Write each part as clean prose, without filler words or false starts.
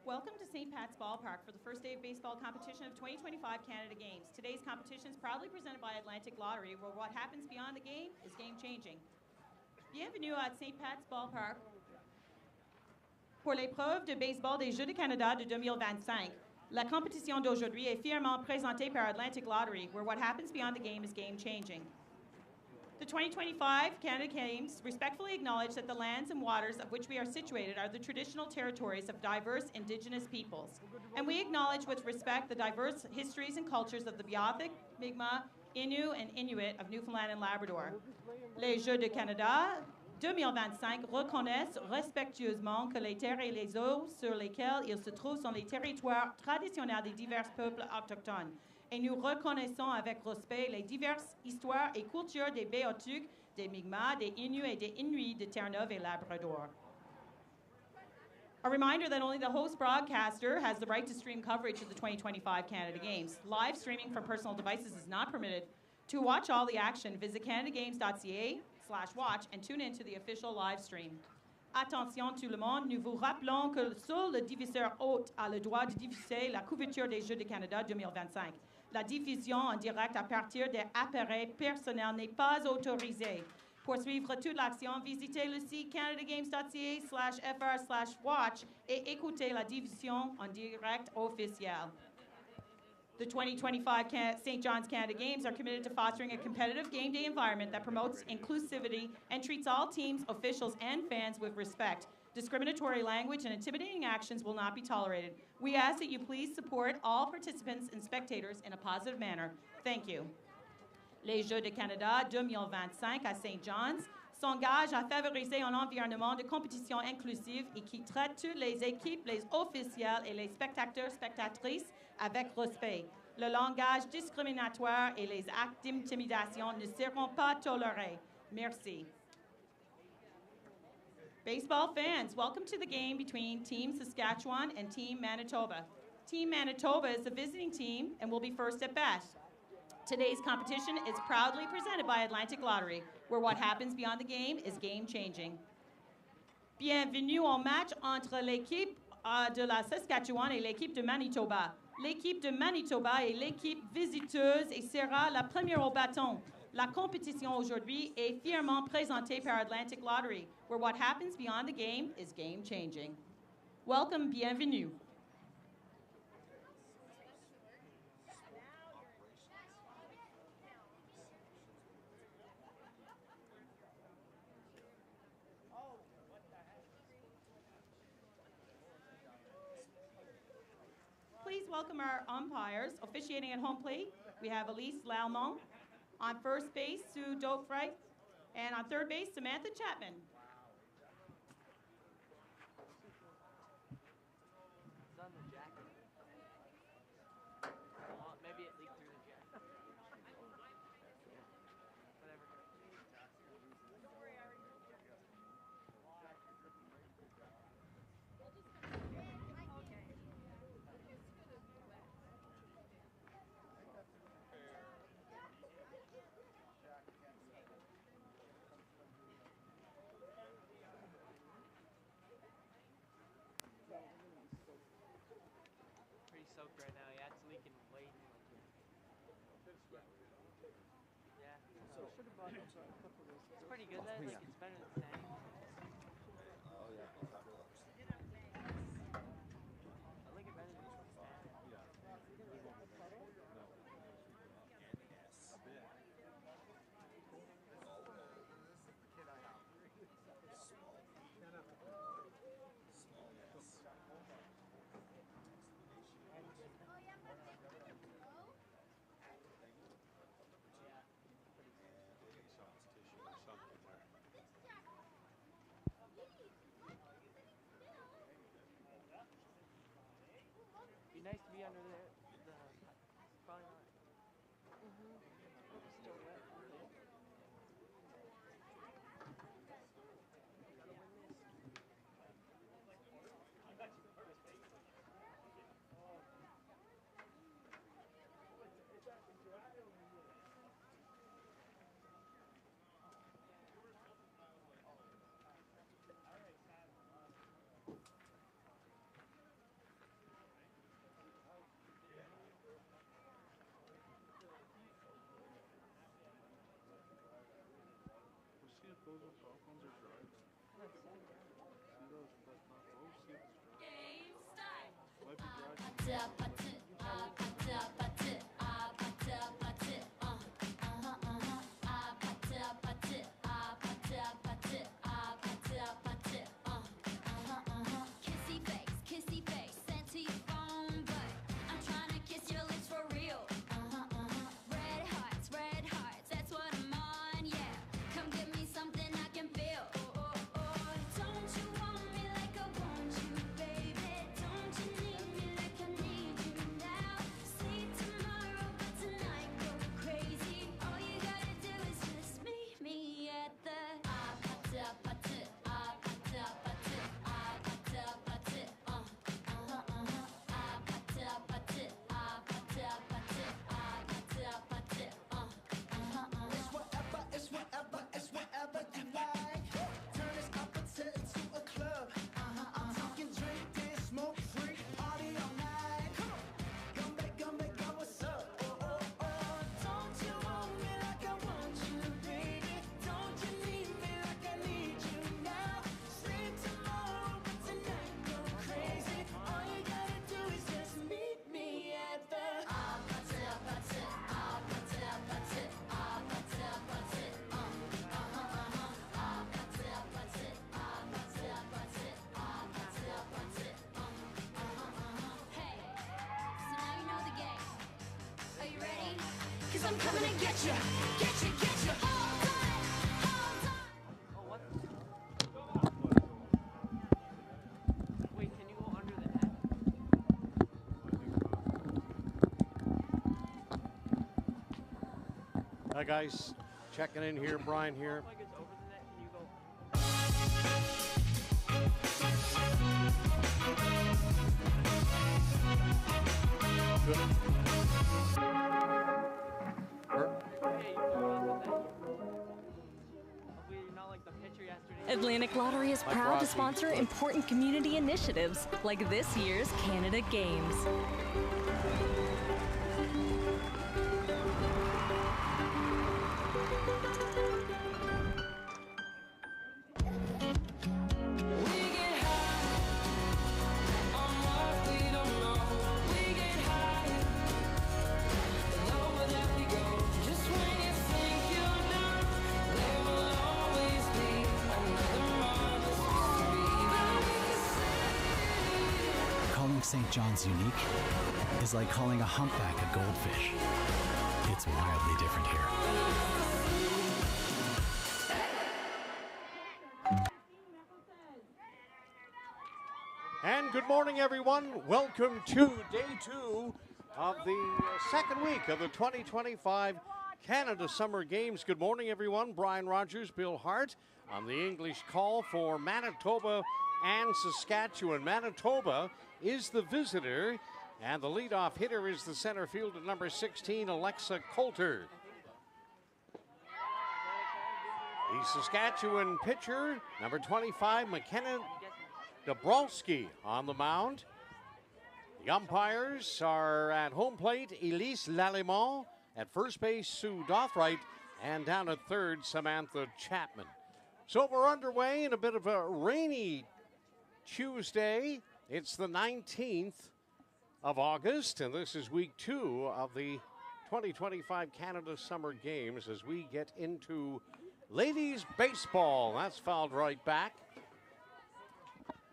Welcome to St. Pat's Ballpark for the first day of baseball competition of 2025 Canada Games. Today's competition is proudly presented by Atlantic Lottery, where what happens beyond the game is game-changing. Bienvenue à St. Pat's Ballpark pour l'épreuve de baseball des Jeux du Canada de 2025. La compétition d'aujourd'hui est fièrement présentée par Atlantic Lottery, where what happens beyond the game is game-changing. The 2025 Canada Games respectfully acknowledge that the lands and waters of which we are situated are the traditional territories of diverse Indigenous peoples. And we acknowledge with respect the diverse histories and cultures of the Beothuk, Mi'kmaq, Innu, and Inuit of Newfoundland and Labrador. Les Jeux du Canada 2025 reconnaissent respectueusement que les terres et les eaux sur lesquelles ils se trouvent sont les territoires traditionnels des divers peuples autochtones. Et nous reconnaissons avec respect les diverses histoires et cultures des Beothuk, des Mi'kmaq, des Innu et des Inuits de Terre-Neuve et Labrador. A reminder that only the host broadcaster has the right to stream coverage of the 2025 Canada Games. Live streaming from personal devices is not permitted. To watch all the action, visit canadagames.ca/watch and tune in to the official live stream. Attention tout le monde, nous vous rappelons que seul le diffuseur hôte a le droit de diffuser la couverture des Jeux du Canada 2025. La diffusion en direct à partir des appareils personnels n'est pas autorisée. Pour suivre toute l'action, visitez le site canadagames.ca/fr/watch et écoutez la diffusion en direct officielle. The 2025 St. John's Canada Games are committed to fostering a competitive game day environment that promotes inclusivity and treats all teams, officials, and fans with respect. Discriminatory language and intimidating actions will not be tolerated. We ask that you please support all participants and spectators in a positive manner. Thank you. Les Jeux du Canada 2025 à St. John's s'engagent à favoriser un environnement de compétition inclusive et qui traite toutes les équipes, les officiels et les spectateurs-spectatrices avec respect. Le langage discriminatoire et les actes d'intimidation ne seront pas tolérés. Merci. Baseball fans, welcome to the game between Team Saskatchewan and Team Manitoba. Team Manitoba is the visiting team and will be first at bat. Today's competition is proudly presented by Atlantic Lottery, where what happens beyond the game is game-changing. Bienvenue au match entre l'équipe de la Saskatchewan et l'équipe de Manitoba. L'équipe de Manitoba est l'équipe visiteuse et sera la première au bâton. La compétition aujourd'hui est fièrement présentée par Atlantic Lottery, where what happens beyond the game is game-changing. Welcome, bienvenue. Please welcome our umpires. Officiating at home plate, we have Elise Lalmont. On first base, Sue Dokefreit. And on third base, Samantha Chapman. It's on the jacket. Well, maybe it leaked through the jacket. Whatever. Don't worry, I already pretty soaked right now. Yeah, it's leaking late. Yeah. So should have bought a couple of those. It's pretty good though. Like it's better than sand. Oh yeah. I like it better than sand. Yeah. Be nice to be under the probably not. It's still wet. those are soft ones or dry? See those, but not those. See if it's dry. Might be dry. Kissy face, sent to your phone, but I'm trying to kiss your lips for real. Red hearts, that's what I'm on, yeah. Come give me something I can feel. Don't you want me like I want you, baby? Don't you need me like I need you now? See tomorrow, but tonight go crazy. All you gotta do is just meet me at the It's whatever you like. Turn this opposite into a club. I'm talking drink, dance, smoke, free, party all night. Come back, go, what's up? Don't you want me like I want you, baby? Don't you need me like I need you now? Sleep tomorrow, but tonight go crazy. All you gotta do is just meet me at the Hey, so now you know the game. Are you ready? 'Cause I'm coming to get you. Hold on. Oh, what? Wait, can you go under the net? Hi guys, checking in here, Brian here. Like it's over the net, can you go? Hey, you can run with that. Hopefully you're not like the pitcher yesterday. Atlantic Lottery is Like proud to Rossi, sponsor but- important community initiatives like this year's Canada Games. Calling St. John's unique is like calling a humpback a goldfish. It's wildly different here. And good morning, everyone. Welcome to day 2 of the second week of the 2025 Canada Summer Games. Good morning, everyone. Brian Rogers, Bill Hart on the English call for Manitoba and Saskatchewan. Manitoba is the visitor, and the leadoff hitter is the center fielder, number 16, Alexa Coulter. The Saskatchewan pitcher, number 25, McKenna Dabrowski on the mound. The umpires are at home plate, Elise Lallemont. At first base, Sue Dothright. And down at third, Samantha Chapman. So we're underway in a bit of a rainy Tuesday. It's the 19th of August, and this is week 2 of the 2025 Canada Summer Games as we get into ladies baseball. That's fouled right back.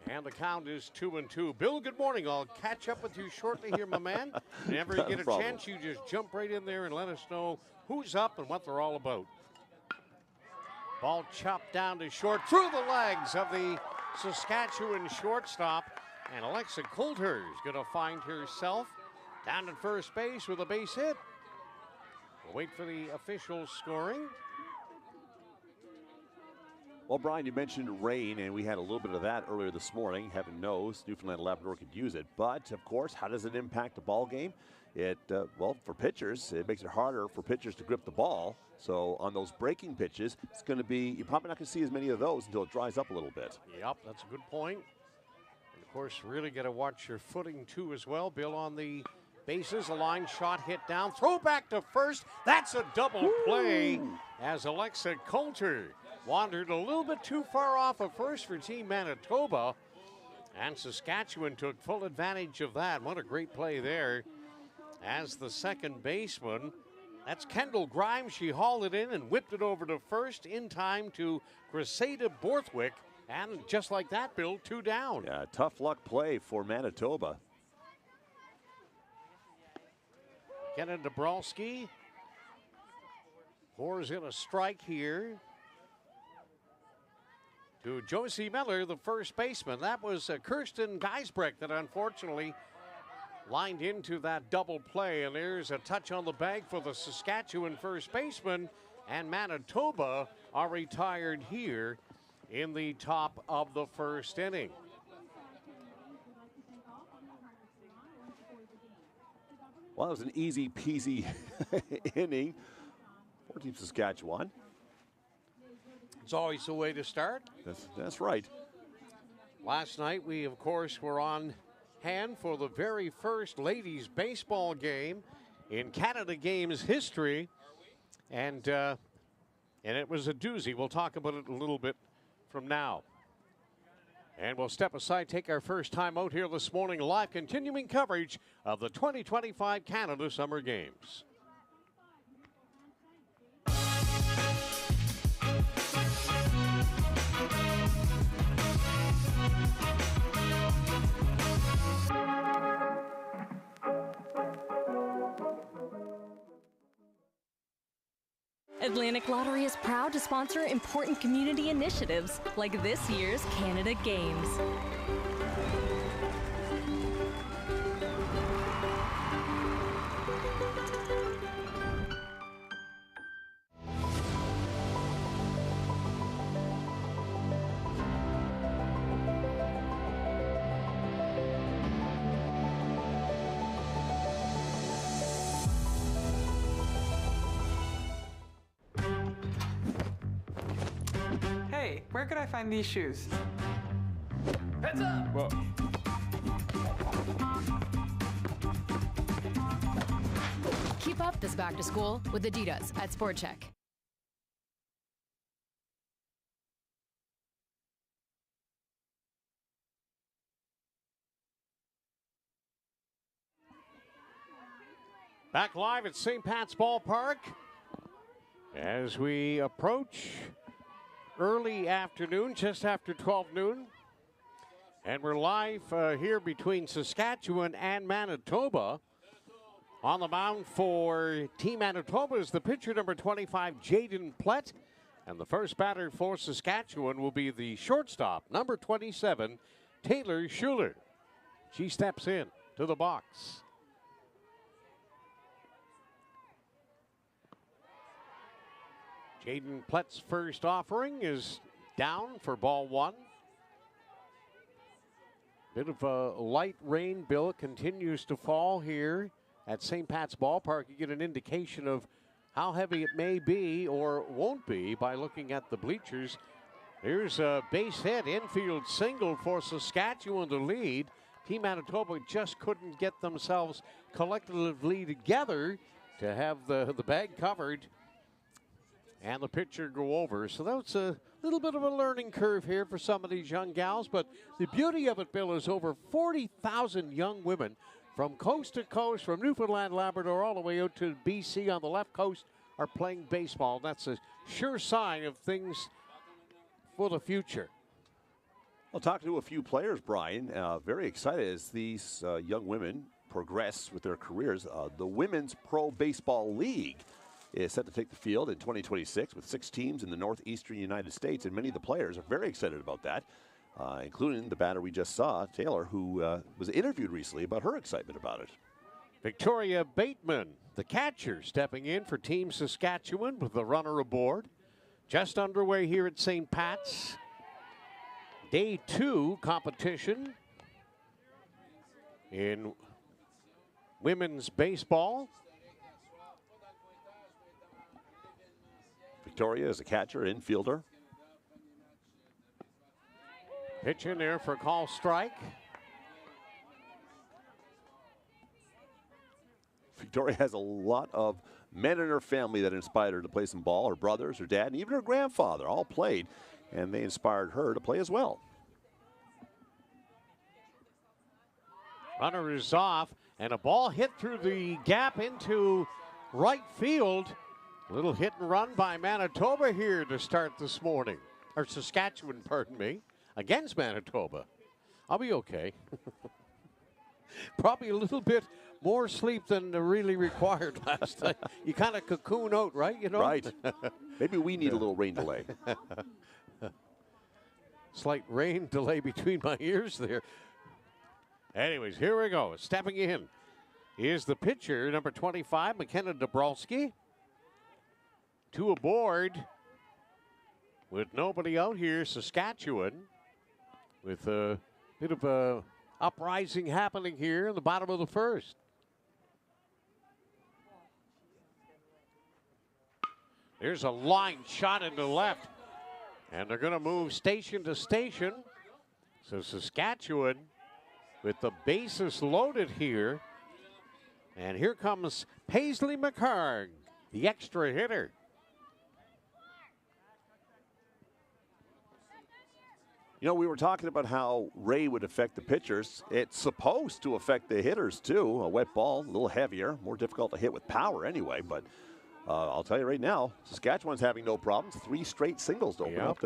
And the count is 2-2. Bill, good morning. I'll catch up with you shortly here, my man. Whenever you get a chance, you just jump right in there and let us know who's up and what they're all about. Ball chopped down to short through the legs of the Saskatchewan shortstop. And Alexa Coulter is going to find herself down at first base with a base hit. We'll wait for the official scoring. Well, Brian, you mentioned rain, and we had a little bit of that earlier this morning. Heaven knows Newfoundland and Labrador could use it. But, of course, how does it impact the ball game? Well, for pitchers, it makes it harder for pitchers to grip the ball. So on those breaking pitches, it's going to be, you're probably not going to see as many of those until it dries up a little bit. Yep, that's a good point. And, of course, really got to watch your footing, too, as well. Bill on the bases, a line shot hit down. Throw back to first. That's a double play as Alexa Coulter wandered a little bit too far off of first for Team Manitoba, and Saskatchewan took full advantage of that. What a great play there as the second baseman. That's Kendall Grimes. She hauled it in and whipped it over to first in time to Grisada Borthwick. And just like that, Bill, 2 down. Yeah, tough luck play for Manitoba. Kenna Dabrowski pours in a strike here to Josie Miller, the first baseman. That was Kirsten Geisbrecht that unfortunately lined into that double play. And there's a touch on the bag for the Saskatchewan first baseman. And Manitoba are retired here in the top of the first inning. Well, that was an easy peasy inning for Team Saskatchewan. It's always the way to start. That's right. Last night, we, of course, were on hand for the very first ladies' baseball game in Canada Games history. And it was a doozy. We'll talk about it a little bit from now. And we'll step aside, take our first time out here this morning, live continuing coverage of the 2025 Canada Summer Games. Atlantic Lottery is proud to sponsor important community initiatives like this year's Canada Games. Hey, where could I find these shoes? Heads up! Whoa. Keep up this back to school with Adidas at Sport Check. Back live at St. Pat's Ballpark as we approach early afternoon, just after 12 noon. And we're live here between Saskatchewan and Manitoba. On the mound for Team Manitoba is the pitcher number 25, Jaden Plett. And the first batter for Saskatchewan will be the shortstop, number 27, Taylor Schuler. She steps in to the box. Jaden Plett's first offering is down for ball one. Bit of a light rain, Bill, continues to fall here at St. Pat's Ballpark. You get an indication of how heavy it may be or won't be by looking at the bleachers. There's a base hit, infield single for Saskatchewan to lead. Team Manitoba just couldn't get themselves collectively together to have the bag covered and the pitcher go over. So that's a little bit of a learning curve here for some of these young gals. But the beauty of it, Bill, is over 40,000 young women from coast to coast, from Newfoundland and Labrador all the way out to BC on the left coast are playing baseball. That's a sure sign of things for the future. Well, talking to a few players, Brian, very excited as these young women progress with their careers. The Women's Pro Baseball League is set to take the field in 2026 with 6 teams in the northeastern United States, and many of the players are very excited about that, including the batter we just saw, Taylor, who was interviewed recently about her excitement about it. Victoria Bateman, the catcher, stepping in for Team Saskatchewan with the runner aboard. Just underway here at St. Pat's. Day 2 competition in women's baseball. Victoria is a catcher, infielder. Pitch in there for a call strike. Victoria has a lot of men in her family that inspired her to play some ball. Her brothers, her dad, and even her grandfather all played, and they inspired her to play as well. Runner is off, and a ball hit through the gap into right field. A little hit and run by Manitoba here to start this morning. Or Saskatchewan, pardon me, against Manitoba. I'll be okay. Probably a little bit more sleep than really required last night. You kind of cocoon out, right? You know? Right. Maybe we need a little rain delay. Slight rain delay between my ears there. Anyways, here we go. Stepping in is the pitcher, number 25, McKenna Dabrowski. 2 aboard with nobody out here. Saskatchewan with a bit of a uprising happening here in the bottom of the first. There's a line shot into left, and they're going to move station to station. So Saskatchewan with the bases loaded here. And here comes Paisley McHarg, the extra hitter. You know, we were talking about how Ray would affect the pitchers. It's supposed to affect the hitters, too. A wet ball, a little heavier, more difficult to hit with power anyway. But I'll tell you right now, Saskatchewan's having no problems. 3 straight singles to open up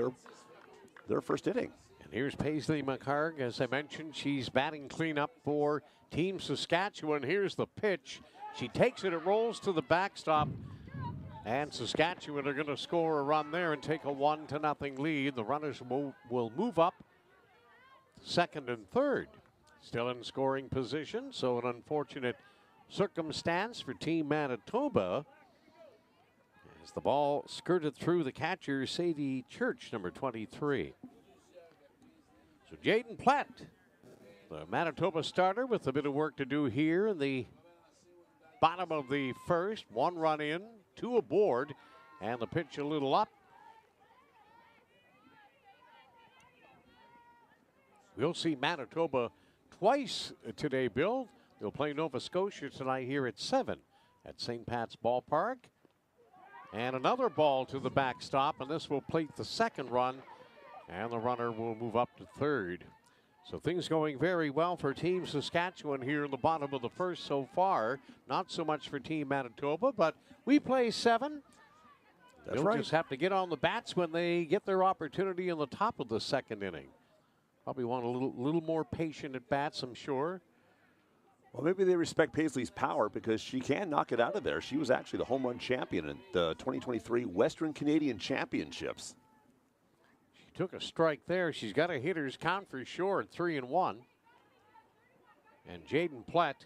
their first inning. And here's Paisley McHarg. As I mentioned, she's batting cleanup for Team Saskatchewan. Here's the pitch. She takes it, it rolls to the backstop. And Saskatchewan are going to score a run there and take a 1-0 lead. The runners will move up second and third. Still in scoring position, so an unfortunate circumstance for Team Manitoba. As the ball skirted through the catcher, Sadie Church, number 23. So Jaden Platt, the Manitoba starter, with a bit of work to do here in the bottom of the first. 1 run in, 2 aboard, and the pitch a little up. We'll see Manitoba twice today, Bill. They'll play Nova Scotia tonight here at 7 at St. Pat's Ballpark. And another ball to the backstop, and this will plate the second run, and the runner will move up to third. So things going very well for Team Saskatchewan here in the bottom of the first so far. Not so much for Team Manitoba, but we play 7. That's They'll just have to get on the bats when they get their opportunity in the top of the second inning. Probably want a little more patient at bats, I'm sure. Well, maybe they respect Paisley's power because she can knock it out of there. She was actually the home run champion in the 2023 Western Canadian Championships. Took a strike there. She's got a hitter's count for sure at 3-1. And Jaden Platt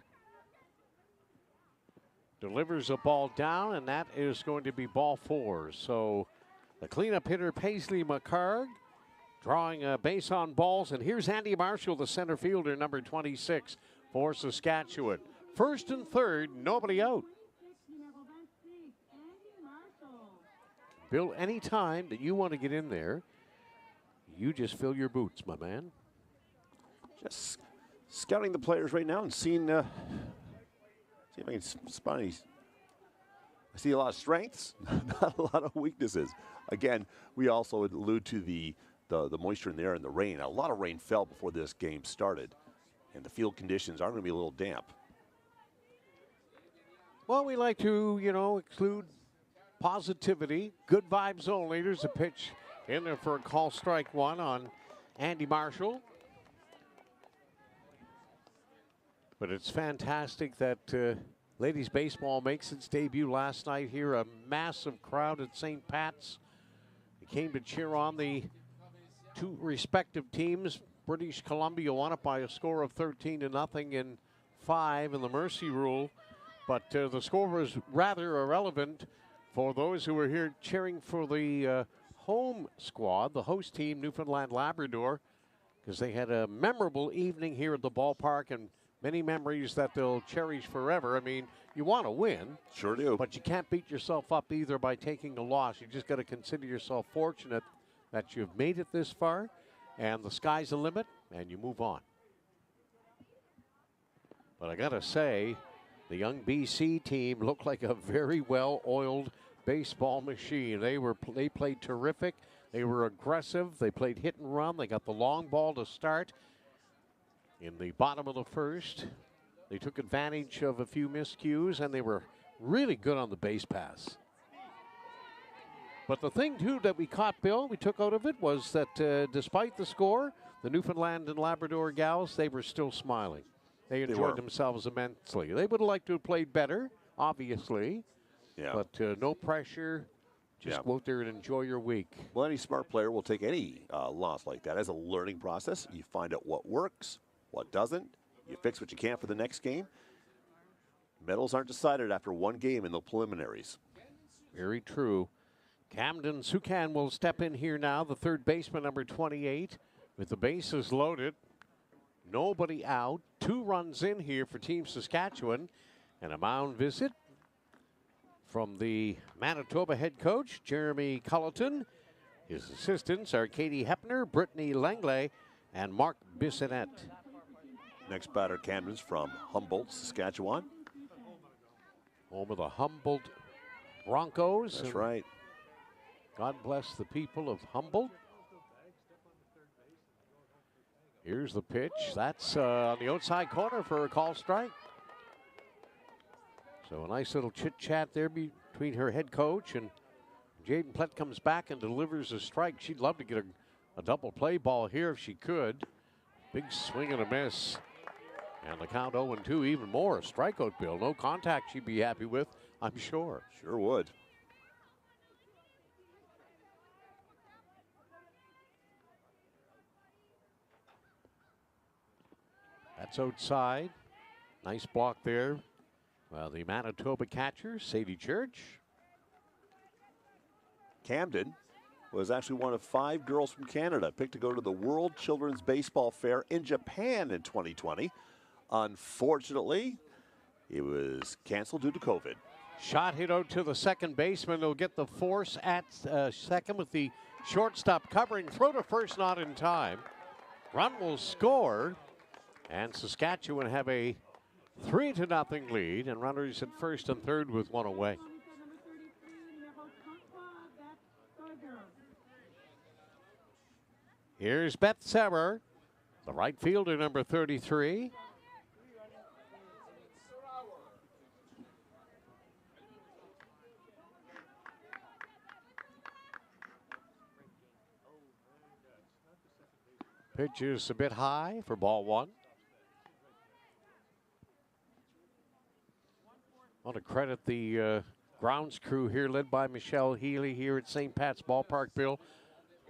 delivers a ball down, and that is going to be ball 4. So the cleanup hitter, Paisley McHarg, drawing a base on balls. And here's Andy Marshall, the center fielder, number 26 for Saskatchewan. First and third, nobody out. Bill, any time that you want to get in there, you just fill your boots, my man. Just scouting the players right now and seeing see if I can spot any. I see a lot of strengths, not a lot of weaknesses. Again, we also allude to the moisture in the air and the rain. A lot of rain fell before this game started, and the field conditions are going to be a little damp. Well, we like to, include positivity, good vibes only. There's a pitch in there for a call strike 1 on Andy Marshall. But it's fantastic that ladies baseball makes its debut last night here. A massive crowd at St. Pat's. They came to cheer on the 2 respective teams. British Columbia won it by a score of 13-0 in 5 in the Mercy Rule. But the score was rather irrelevant for those who were here cheering for the home squad, the host team, Newfoundland Labrador, because they had a memorable evening here at the ballpark and many memories that they'll cherish forever. I mean, you want to win. Sure do. But you can't beat yourself up either by taking a loss. You just got to consider yourself fortunate that you've made it this far, and the sky's the limit, and you move on. But I got to say, The young BC team looked like a very well-oiled baseball machine. They played terrific. They were aggressive. They played hit and run. They got the long ball to start in the bottom of the first. They took advantage of a few miscues, and they were really good on the base pass. But the thing, too, that we caught, Bill, we took out of it was that despite the score, the Newfoundland and Labrador gals, they were still smiling. They enjoyed themselves immensely. They would have liked to have played better, obviously. Yeah. But no pressure. Just go out there and enjoy your week. Well, any smart player will take any loss like that as a learning process. You find out what works, what doesn't. You fix what you can for the next game. Medals aren't decided after one game in the preliminaries. Very true. Camden Soucan will step in here now, the third baseman, number 28, with the bases loaded. Nobody out. 2 runs in here for Team Saskatchewan. And a mound visit from the Manitoba head coach, Jeremy Culleton. His assistants are Katie Hepner, Brittany Langley, and Mark Bissonette. Next batter, Camden's from Humboldt, Saskatchewan. Home of the Humboldt Broncos. That's right. God bless the people of Humboldt. Here's the pitch. That's on the outside corner for a call strike. So a nice little chit-chat there between her head coach, and Jaden Plett comes back and delivers a strike. She'd love to get a double play ball here if she could. Big swing and a miss. And the count 0-2, even more. A strikeout, Bill. No contact she'd be happy with, I'm sure. Sure would. That's outside. Nice block there. Well, the Manitoba catcher, Sadie Church. Camden was actually one of 5 girls from Canada picked to go to the World Children's Baseball Fair in Japan in 2020. Unfortunately, it was canceled due to COVID. Shot hit out to the second baseman. They'll get the force at second with the shortstop covering. Throw to first, not in time. Run will score. And Saskatchewan have a 3-0 lead, and runners at first and third with 1 away. Here's Beth Sever, the right fielder, number 33. Pitch is a bit high for ball 1. I want to credit the grounds crew here, led by Michelle Healy here at St. Pat's Ballpark, Bill.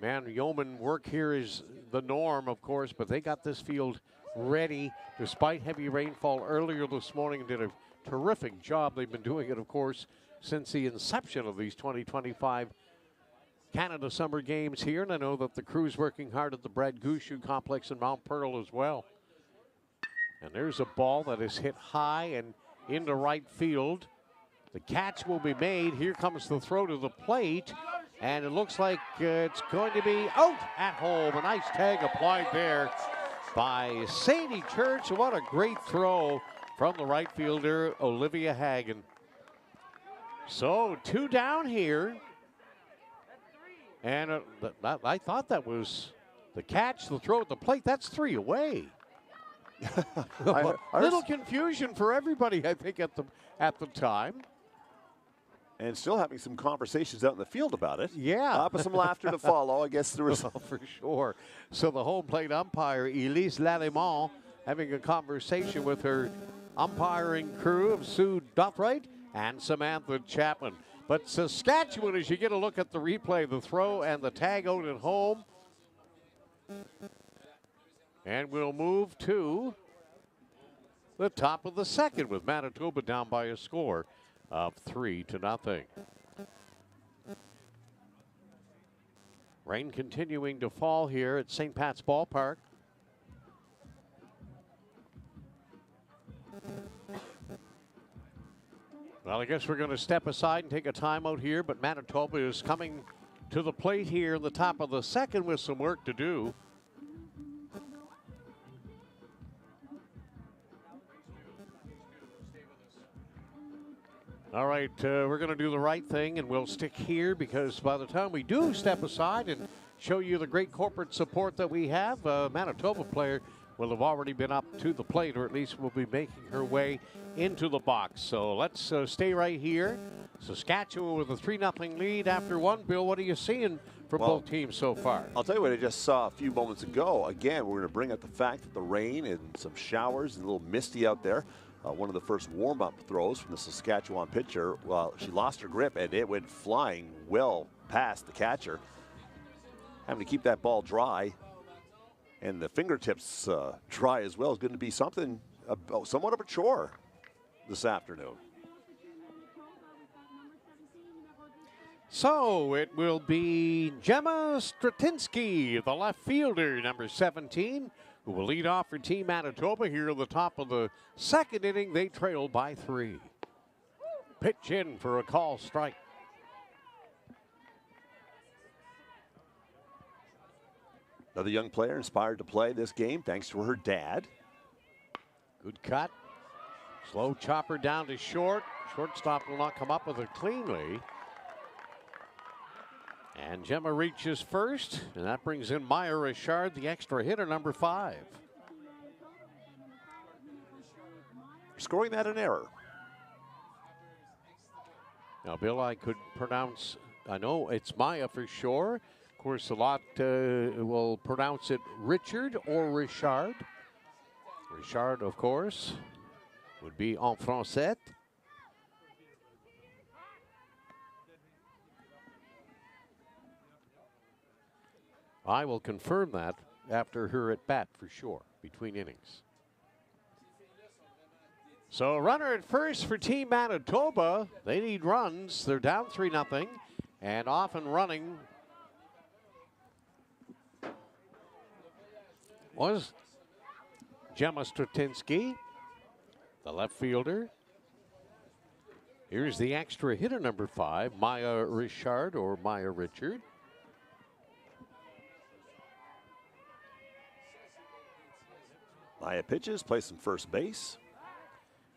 Man, yeoman work here is the norm, of course, but they got this field ready despite heavy rainfall earlier this morning and did a terrific job. They've been doing it, of course, since the inception of these 2025 Canada Summer Games here, and I know that the crew's working hard at the Brad Gushu Complex in Mount Pearl as well. And there's a ball that is hit high and into right field. The catch will be made. Here comes the throw to the plate, and it looks like it's going to be out at home. A nice tag applied there by Sadie Church. What a great throw from the right fielder, Olivia Hagen. So 2 down here. And I thought that was the catch, the throw at the plate. That's 3 away. A little confusion for everybody, I think, at the time. And still having some conversations out in the field about it. Yeah. But some laughter to follow. I guess there was. For sure. So the home plate umpire, Elise Lallemont, having a conversation with her umpiring crew of Sue Dothright and Samantha Chapman. But Saskatchewan, as you get a look at the replay, the throw and the tag out at home. And we'll move to the top of the second with Manitoba down by a score of 3-0. Rain continuing to fall here at St. Pat's Ballpark. Well, I guess we're going to step aside and take a timeout here, but Manitoba is coming to the plate here in the top of the second with some work to do. All right, we're going to do the right thing, and we'll stick here because by the time we do step aside and show you the great corporate support that we have, a Manitoba player will have already been up to the plate, or at least will be making her way into the box. So let's stay right here. Saskatchewan with a 3-0 lead after one. Bill, what are you seeing for both teams so far? I'll tell you what I just saw a few moments ago. Again, we're going to bring up the fact that the rain and some showers and a little misty out there. One of the first warm-up throws from the Saskatchewan pitcher, well, she lost her grip and it went flying well past the catcher. Having to keep that ball dry and the fingertips dry as well is going to be something, somewhat of a chore this afternoon. So it will be Gemma Stratinsky, the left fielder, number 17, who will lead off for Team Manitoba here at the top of the second inning. They trail by 3. Pitch in for a call strike. Another young player inspired to play this game thanks to her dad. Good cut. Slow chopper down to short. Shortstop will not come up with it cleanly. And Gemma reaches first, and that brings in Maya Richard, the extra hitter, number 5. Scoring that an error. Now, Bill, I could pronounce, I know it's Maya for sure. Of course, a lot will pronounce it Richard or Richard. Richard, of course, would be en français. I will confirm that after her at bat for sure, between innings. So a runner at first for Team Manitoba. They need runs. They're down 3-0 and off and running was Gemma Stratinsky, the left fielder. Here's the extra hitter, number 5, Maya Richard or Maya Richard. Maya pitches, plays some first base.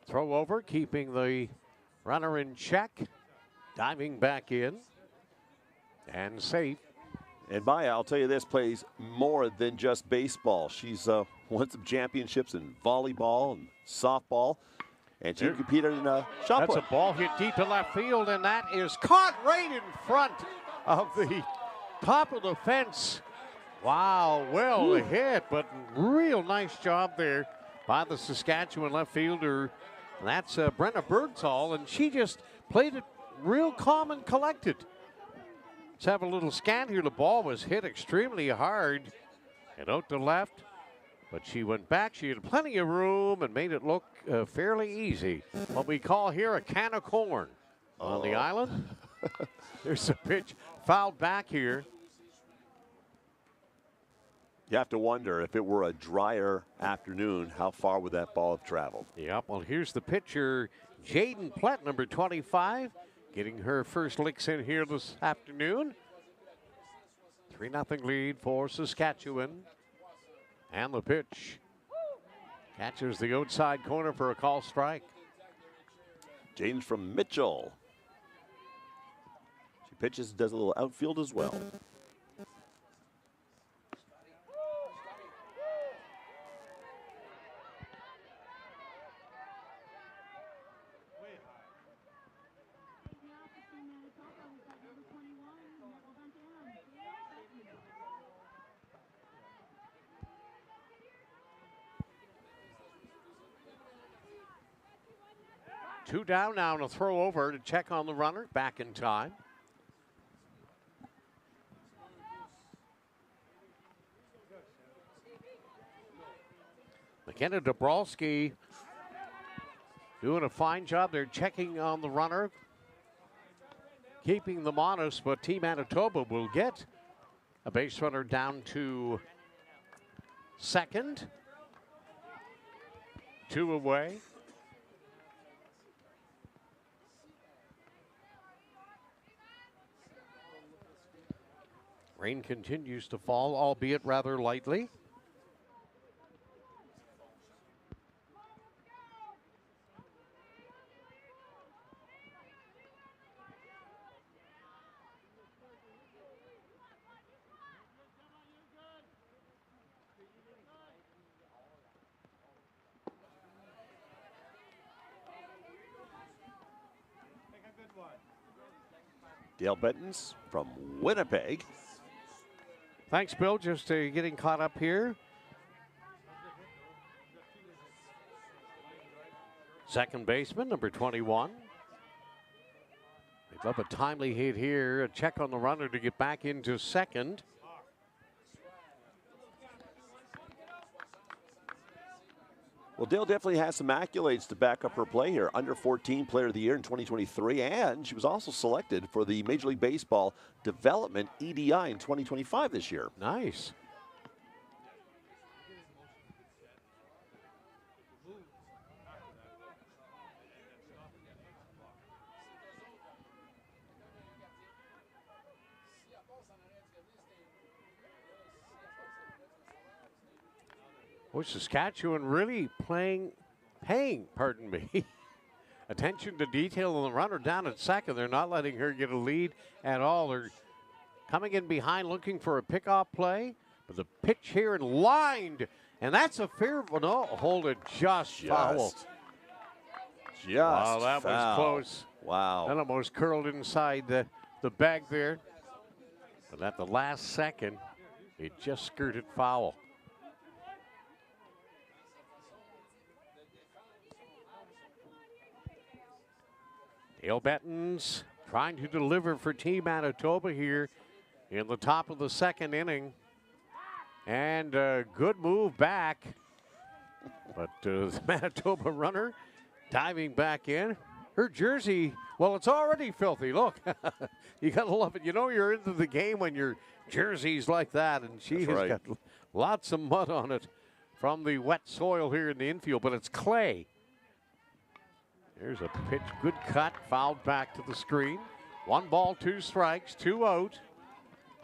Throw over, keeping the runner in check. Diving back in. And safe. And Maya, I'll tell you this, plays more than just baseball. She's won some championships in volleyball and softball. And she competed in shot That's put. a ball hit deep to left field, and that is caught right in front of the top of the fence. Wow, well hit, but real nice job there by the Saskatchewan left fielder. That's Brenna Bergthal, and she just played it real calm and collected. Let's have a little scan here. The ball was hit extremely hard and out to left, but she went back. She had plenty of room and made it look fairly easy. What we call here a can of corn on the island. There's a pitch fouled back here. You have to wonder if it were a drier afternoon, how far would that ball have traveled? Yep, well, here's the pitcher, Jaden Plett, number 25, getting her first licks in here this afternoon. 3-0 lead for Saskatchewan. And the pitch catches the outside corner for a call strike. James from Mitchell. She pitches, does a little outfield as well. Two down now, and a throw over to check on the runner. Back in time. McKenna Dabrowski doing a fine job. They're checking on the runner, keeping them honest, but Team Manitoba will get a base runner down to second. 2 away. Rain continues to fall, albeit rather lightly. Dale Bettens from Winnipeg. Thanks, Bill. Just getting caught up here. Second baseman, number 21. They'd love a timely hit here. A check on the runner to get back into second. Well, Dale definitely has some accolades to back up her play here. Under 14 Player of the Year in 2023, and she was also selected for the Major League Baseball Development EDI in 2025 this year. Nice. Well, Saskatchewan really paying, attention to detail on the runner down at second. They're not letting her get a lead at all. They're coming in behind looking for a pickoff play. But the pitch here and lined, and that's a fair, no, hold it, just foul. Wow, that foul. was close. Wow. That almost curled inside the bag there. But at the last second, it just skirted foul. Dale Bettens trying to deliver for Team Manitoba here in the top of the second inning. And a good move back. But the Manitoba runner diving back in. Her jersey, well, it's already filthy. Look, you got to love it. You know you're into the game when your jersey's like that. And she has got lots of mud on it from the wet soil here in the infield. But it's clay. There's a pitch, good cut, fouled back to the screen. 1 ball, 2 strikes, 2 out.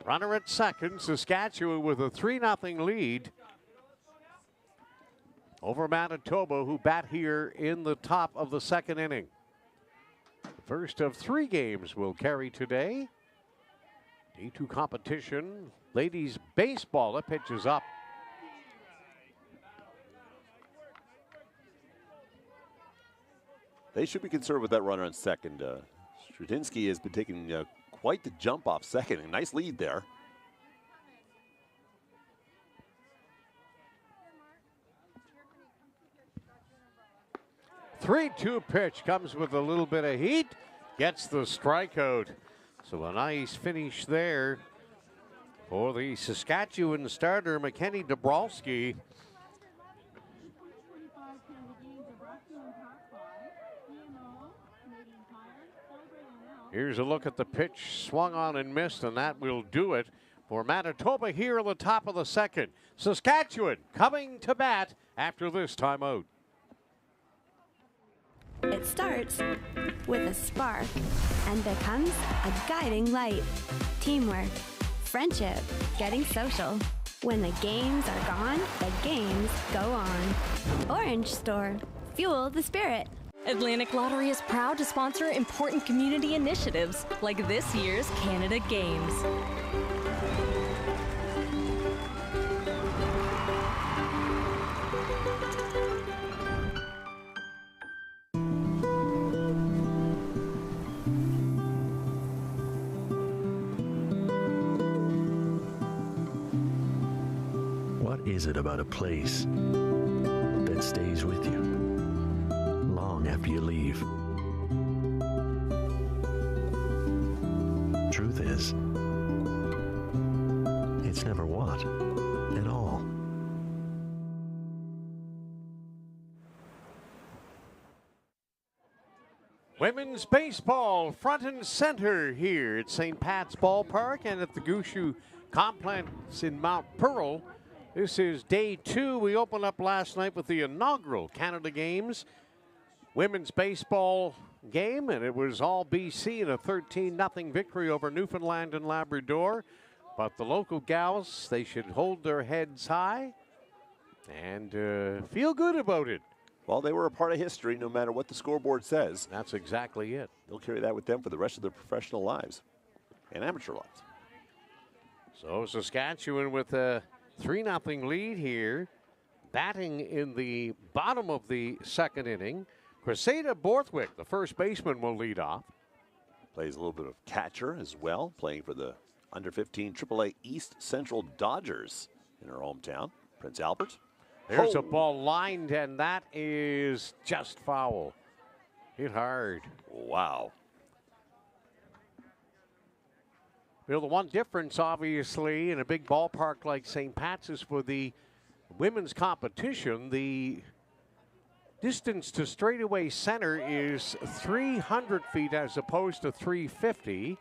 Runner at second, Saskatchewan with a 3-0 lead over Manitoba, who bat here in the top of the second inning. The first of 3 games will carry today. D2 competition, ladies baseball, that pitch is up. They should be concerned with that runner on second. Stradinsky has been taking quite the jump off second. A nice lead there. The 3-2 pitch comes with a little bit of heat. Gets the strikeout. So a nice finish there for the Saskatchewan starter, McKenny Dabrowski. Here's a look at the pitch, swung on and missed, and that will do it for Manitoba here in the top of the second. Saskatchewan coming to bat after this timeout. It starts with a spark and becomes a guiding light. Teamwork, friendship, getting social. When the games are gone, the games go on. Orange Store, fuel the spirit. Atlantic Lottery is proud to sponsor important community initiatives like this year's Canada Games. What is it about a place that stays with you long after you leave? Truth is, it's never what at all. Women's baseball front and center here at St. Pat's Ballpark and at the Gushu Complex in Mount Pearl. This is day 2. We opened up last night with the inaugural Canada Games women's baseball game, and it was all BC in a 13-0 victory over Newfoundland and Labrador. But the local gals, they should hold their heads high and feel good about it. Well, they were a part of history no matter what the scoreboard says. That's exactly it. They'll carry that with them for the rest of their professional lives and amateur lives. So Saskatchewan with a 3-0 lead here, batting in the bottom of the second inning. Cressida Borthwick, the first baseman, will lead off. Plays a little bit of catcher as well, playing for the under 15 AAA East Central Dodgers in her hometown, Prince Albert. There's a ball lined, and that is just foul. Hit hard. Wow. You know, the one difference, obviously, in a big ballpark like St. Pat's is for the women's competition, the distance to straightaway center is 300 feet as opposed to 350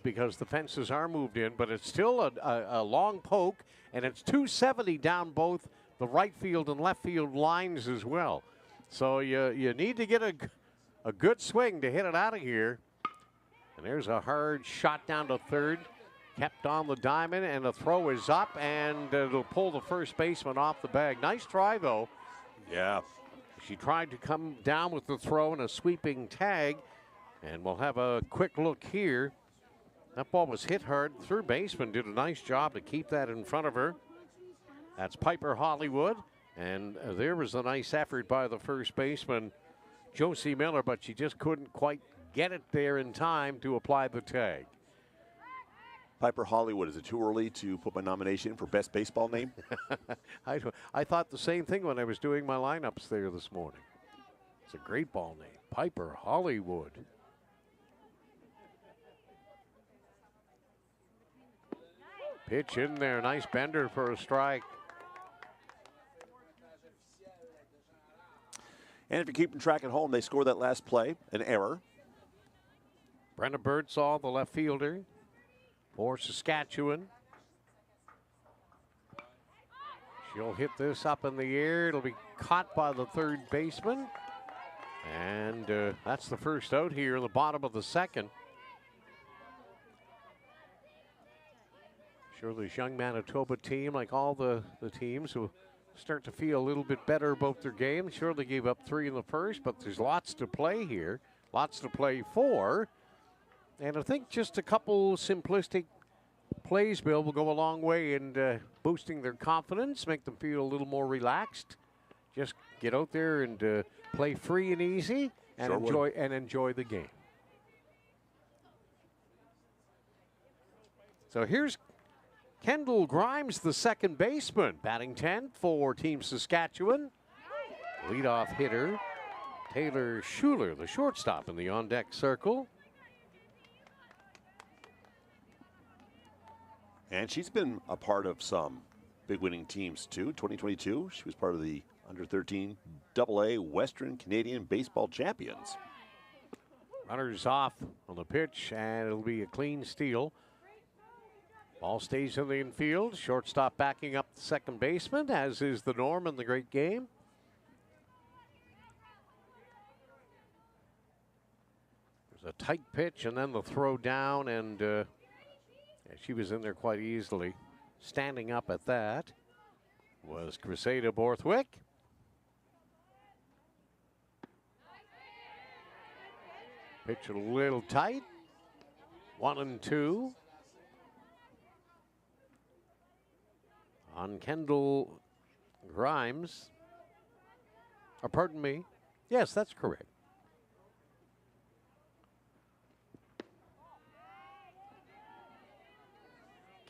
because the fences are moved in, but it's still a long poke, and it's 270 down both the right field and left field lines as well. So you need to get a good swing to hit it out of here. And there's a hard shot down to third, kept on the diamond, and the throw is up, and it'll pull the first baseman off the bag. Nice try, though. Yeah. She tried to come down with the throw and a sweeping tag, and we'll have a quick look here. That ball was hit hard. Third baseman did a nice job to keep that in front of her. That's Piper Hollywood, and there was a nice effort by the first baseman, Josie Miller, but she just couldn't quite get it there in time to apply the tag. Piper Hollywood, is it too early to put my nomination for best baseball name? I thought the same thing when I was doing my lineups there this morning. It's a great ball name, Piper Hollywood. Pitch in there, nice bender for a strike. And if you're keeping track at home, they scored that last play, an error. Brenna Birdsall, the left fielder for Saskatchewan. She'll hit this up in the air. It'll be caught by the third baseman. And that's the first out here in the bottom of the second. Sure, this young Manitoba team, like all the teams, will start to feel a little bit better about their game. Sure, they gave up 3 in the first, but there's lots to play here, lots to play for. And I think just a couple simplistic plays, Bill, will go a long way in boosting their confidence, make them feel a little more relaxed. Just get out there and play free and easy and enjoy the game. So here's Kendall Grimes, the second baseman, batting 10th for Team Saskatchewan. Leadoff hitter Taylor Schuler, the shortstop, in the on-deck circle. And she's been a part of some big winning teams too. 2022, she was part of the under-13 AA Western Canadian Baseball Champions. Runners off on the pitch, and it'll be a clean steal. Ball stays in the infield. Shortstop backing up the second baseman, as is the norm in the great game. There's a tight pitch, and then the throw down, and she was in there quite easily. Standing up at that was Crusader Borthwick. Pitch a little tight. 1-2. On Kendall Grimes. Or pardon me. Yes, that's correct.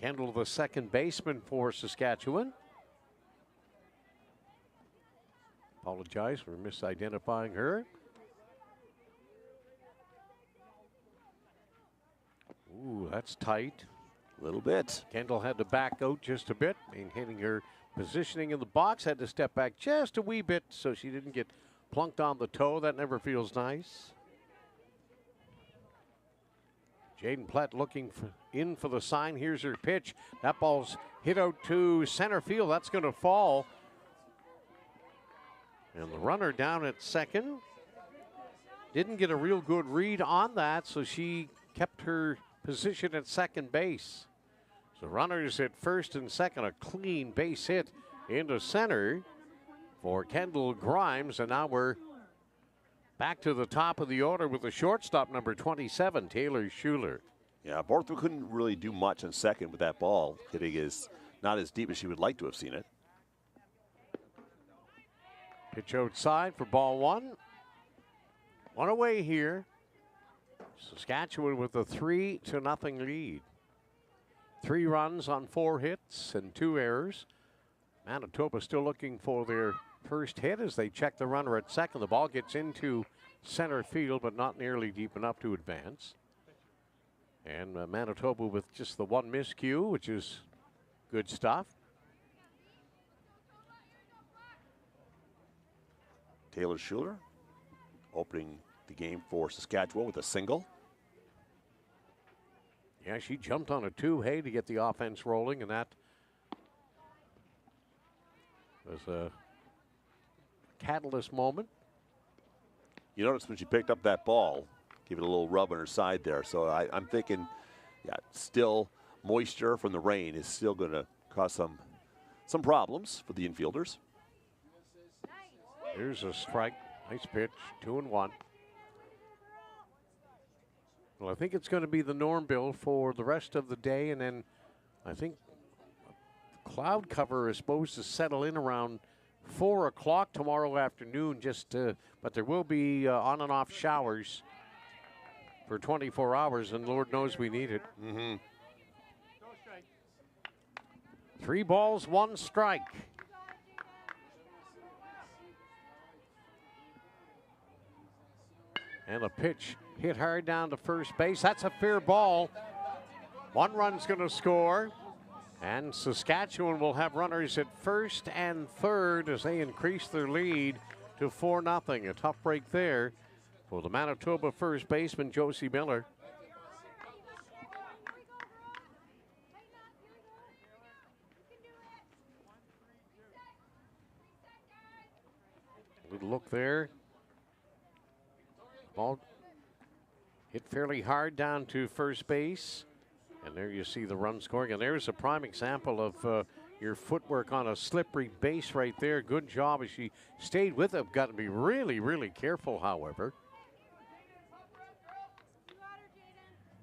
Kendall, the second baseman for Saskatchewan. Apologize for misidentifying her. Ooh, that's tight. A little bit. Kendall had to back out just a bit, maintaining her positioning in the box. Had to step back just a wee bit so she didn't get plunked on the toe. That never feels nice. Jaden Platt looking in for the sign. Here's her pitch. That ball's hit out to center field. That's going to fall. And the runner down at second didn't get a real good read on that, so she kept her position at second base. So runners at first and second, a clean base hit into center for Kendall Grimes, and now we're back to the top of the order with the shortstop, number 27, Taylor Schuler. Yeah, Borthwick couldn't really do much on second with that ball. Hitting is not as deep as she would like to have seen it. Pitch outside for ball one. One away here. Saskatchewan with a 3-0 lead. 3 runs on 4 hits and 2 errors. Manitoba still looking for their first hit as they check the runner at second. The ball gets into center field, but not nearly deep enough to advance. And Manitoba with just the 1 miscue, which is good stuff. Taylor Schuler opening the game for Saskatchewan with a single. Yeah, she jumped on a 2-hay to get the offense rolling, and that was a catalyst moment. You notice when she picked up that ball, give it a little rub on her side there. So I'm thinking, yeah, still moisture from the rain is still going to cause some problems for the infielders. Here's a strike. Nice pitch. 2-1. Well, I think it's going to be the norm, Bill, for the rest of the day, and then I think cloud cover is supposed to settle in around 4 o'clock tomorrow afternoon. But there will be on and off showers for 24 hours, and Lord knows we need it. 3 balls, 1 strike. And a pitch hit hard down to first base. That's a fair ball. 1 run's going to score. And Saskatchewan will have runners at first and third as they increase their lead to 4-0. A tough break there for the Manitoba first baseman, Josie Miller. Good look there. Ball hit fairly hard down to first base. And there you see the run scoring. And there's a prime example of your footwork on a slippery base right there. Good job as she stayed with it. Got to be really, really careful, however.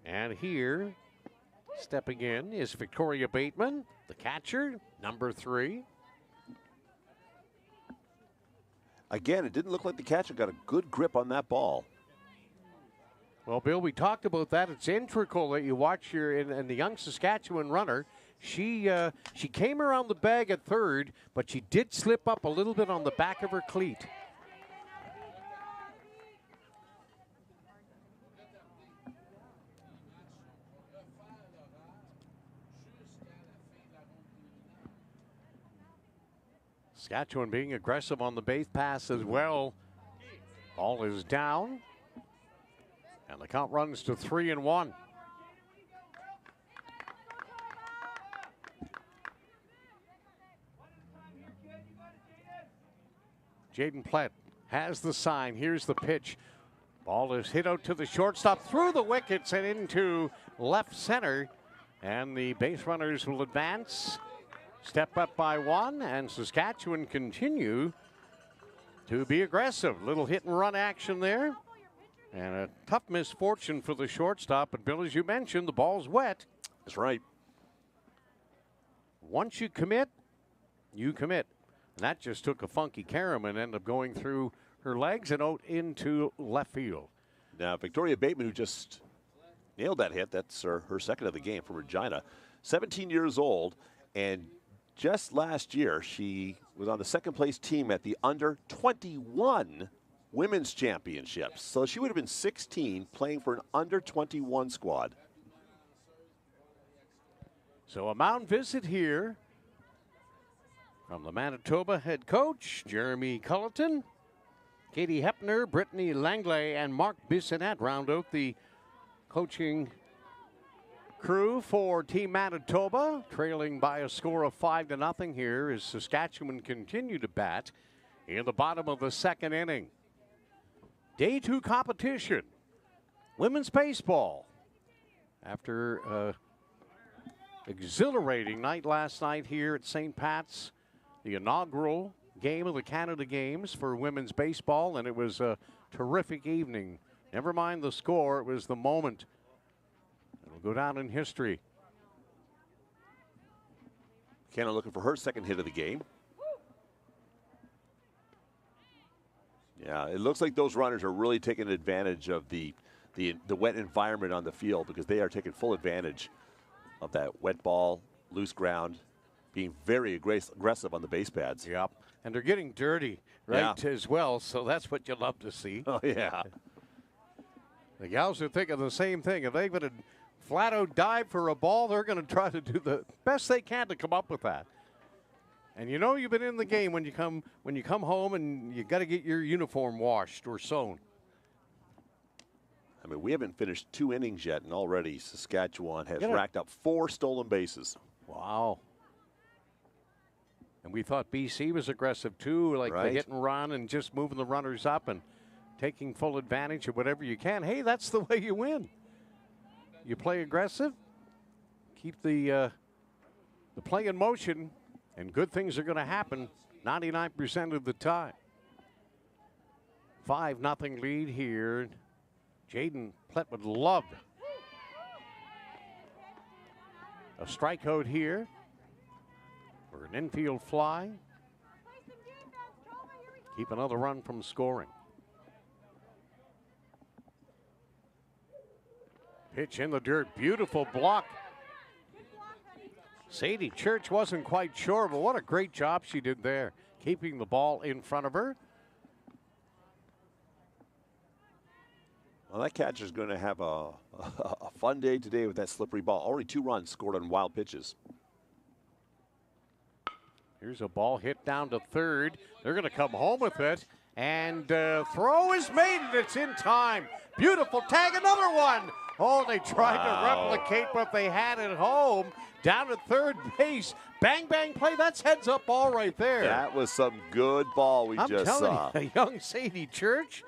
And here, stepping in, is Victoria Bateman, the catcher, number 3. Again, it didn't look like the catcher got a good grip on that ball. Well, Bill, we talked about that. It's integral that you watch here in the young Saskatchewan runner. She came around the bag at third, but she did slip up a little bit on the back of her cleat. Saskatchewan being aggressive on the base pass as well. Ball is down. And the count runs to 3-1. Jaden Plett has the sign. Here's the pitch. Ball is hit out to the shortstop, through the wickets and into left center. And the base runners will advance. Step up by 1, and Saskatchewan continue to be aggressive. Little hit and run action there. And a tough misfortune for the shortstop. But, Bill, as you mentioned, the ball's wet. That's right. Once you commit, you commit. And that just took a funky carom and ended up going through her legs and out into left field. Now, Victoria Bateman, who just nailed that hit, that's her second of the game from Regina, 17 years old, and just last year she was on the second-place team at the under-21 Women's Championships. So she would have been 16 playing for an under-21 squad. So a mound visit here from the Manitoba head coach, Jeremy Culleton. Katie Hepner, Brittany Langley, and Mark Bissonnette round out the coaching crew for Team Manitoba, trailing by a score of 5-0 here as Saskatchewan continue to bat in the bottom of the second inning. Day 2 competition, women's baseball. After an exhilarating night last night here at St. Pat's, the inaugural game of the Canada Games for women's baseball, and it was a terrific evening. Never mind the score, it was the moment. It'll go down in history. Canada looking for her second hit of the game. Yeah, it looks like those runners are really taking advantage of the the wet environment on the field, because they are taking full advantage of that wet ball, loose ground, being very aggressive on the base pads. Yep. And they're getting dirty, right, as well, so that's what you love to see. Oh, yeah. The gals are thinking the same thing. If they're going to flat out dive for a ball, they're going to try to do the best they can to come up with that. And you know you've been in the game when you come home and you got to get your uniform washed or sewn. I mean, we haven't finished 2 innings yet, and already Saskatchewan has racked up 4 stolen bases. Wow. And we thought BC was aggressive too, like the hit and run and just moving the runners up and taking full advantage of whatever you can. Hey, that's the way you win. You play aggressive, keep the play in motion, and good things are going to happen 99% of the time. 5-0 lead here. Jaden Plett would love a strikeout here for an infield fly. Keep another run from scoring. Pitch in the dirt, beautiful block. Sadie Church wasn't quite sure, but what a great job she did there, keeping the ball in front of her. Well, that catcher's going to have a fun day today with that slippery ball. Already 2 runs scored on wild pitches. Here's a ball hit down to third. They're going to come home with it. And throw is made, and it's in time. Beautiful tag, another one. Oh, they tried to replicate what they had at home. Down at third base. Bang, bang play. That's heads up ball right there. That was some good ball we just saw. You, a young Sadie Church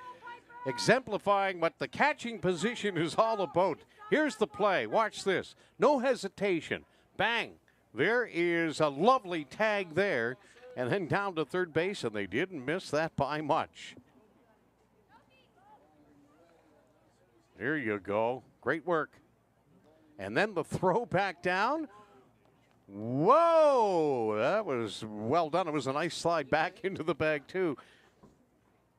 exemplifying what the catching position is all about. Here's the play. Watch this. No hesitation. Bang. There is a lovely tag there. And then down to third base, and they didn't miss that by much. There you go. Great work. And then the throw back down. Whoa, that was well done. It was a nice slide back into the bag, too,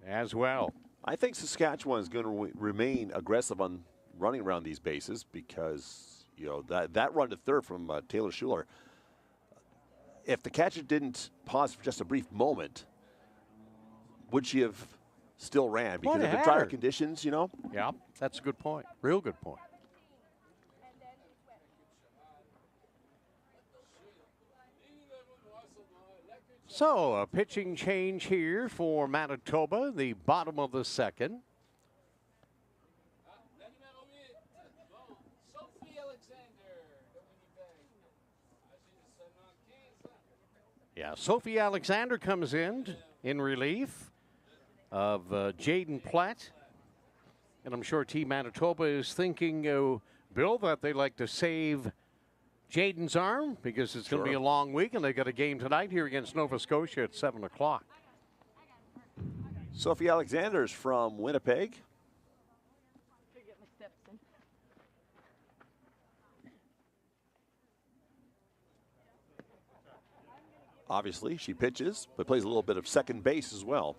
as well. I think Saskatchewan is going to remain aggressive on running around these bases because, you know, that run to third from Taylor Schuler, if the catcher didn't pause for just a brief moment, would she have still ran because of the drier conditions, you know? Yeah, that's a good point. Real good point. So a pitching change here for Manitoba, the bottom of the second. Yeah, Sophie Alexander comes in relief of Jaden Plett. And I'm sure Team Manitoba is thinking, Bill, that they like to save Jaden's arm because it's going to be a long week, and they got a game tonight here against Nova Scotia at 7 o'clock. Sophie Alexander's from Winnipeg. Obviously, she pitches, but plays a little bit of second base as well.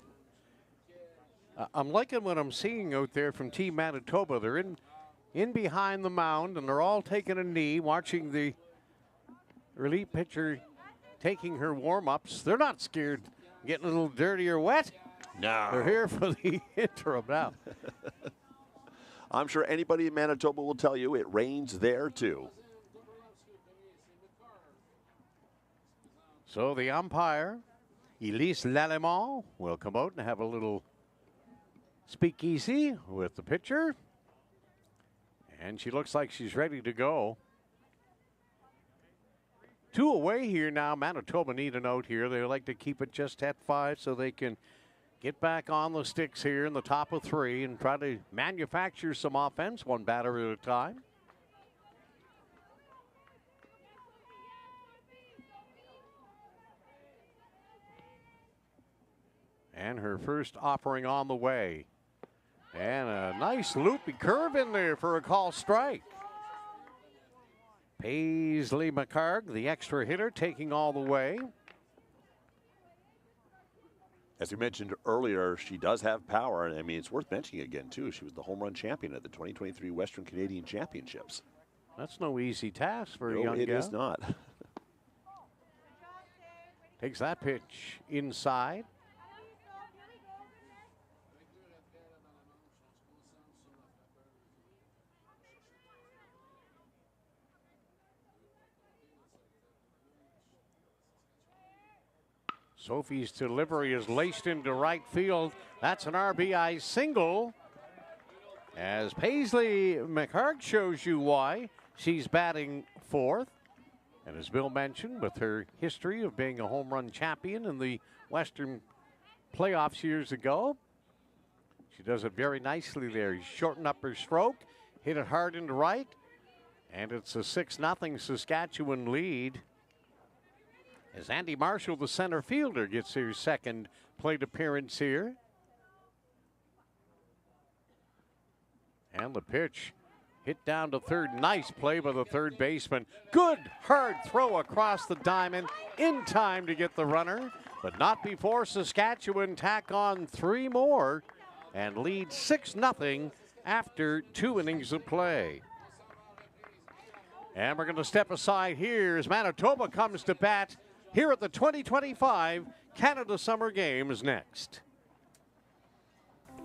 I'm liking what I'm seeing out there from Team Manitoba. They're in behind the mound, and they're all taking a knee, watching the relief pitcher taking her warm-ups. They're not scared getting a little dirty or wet. No. They're here for the interim now. I'm sure anybody in Manitoba will tell you it rains there, too. So the umpire, Elise Lallemand, will come out and have a little speakeasy with the pitcher. And she looks like she's ready to go. 2 away here now. Manitoba need a note here. They like to keep it just at 5 so they can get back on the sticks here in the top of 3 and try to manufacture some offense, 1 batter at a time. And her first offering on the way. And a nice loopy curve in there for a call strike. Paisley McCarg, the extra hitter, taking all the way. As we mentioned earlier, she does have power. And I mean, it's worth mentioning again, too. She was the home run champion at the 2023 Western Canadian Championships. That's no easy task for a No, young it gal. is not. Takes that pitch inside. Sophie's delivery is laced into right field. That's an RBI single. As Paisley McHarg shows you why she's batting fourth. And as Bill mentioned, with her history of being a home run champion in the Western playoffs years ago, she does it very nicely there. Shorten up her stroke, hit it hard into right, and it's a 6-0 Saskatchewan lead. As Andy Marshall, the center fielder, gets his second plate appearance here. And the pitch hit down to third. Nice play by the third baseman. Good hard throw across the diamond in time to get the runner, but not before Saskatchewan tack on 3 more and lead 6-0 after 2 innings of play. And we're going to step aside here as Manitoba comes to bat here at the 2025 Canada Summer Games next.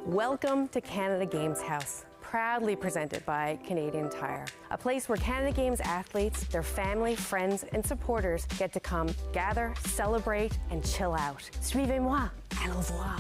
Welcome to Canada Games House, proudly presented by Canadian Tire, a place where Canada Games athletes, their family, friends, and supporters get to come, gather, celebrate, and chill out. Suivez-moi, allons voir.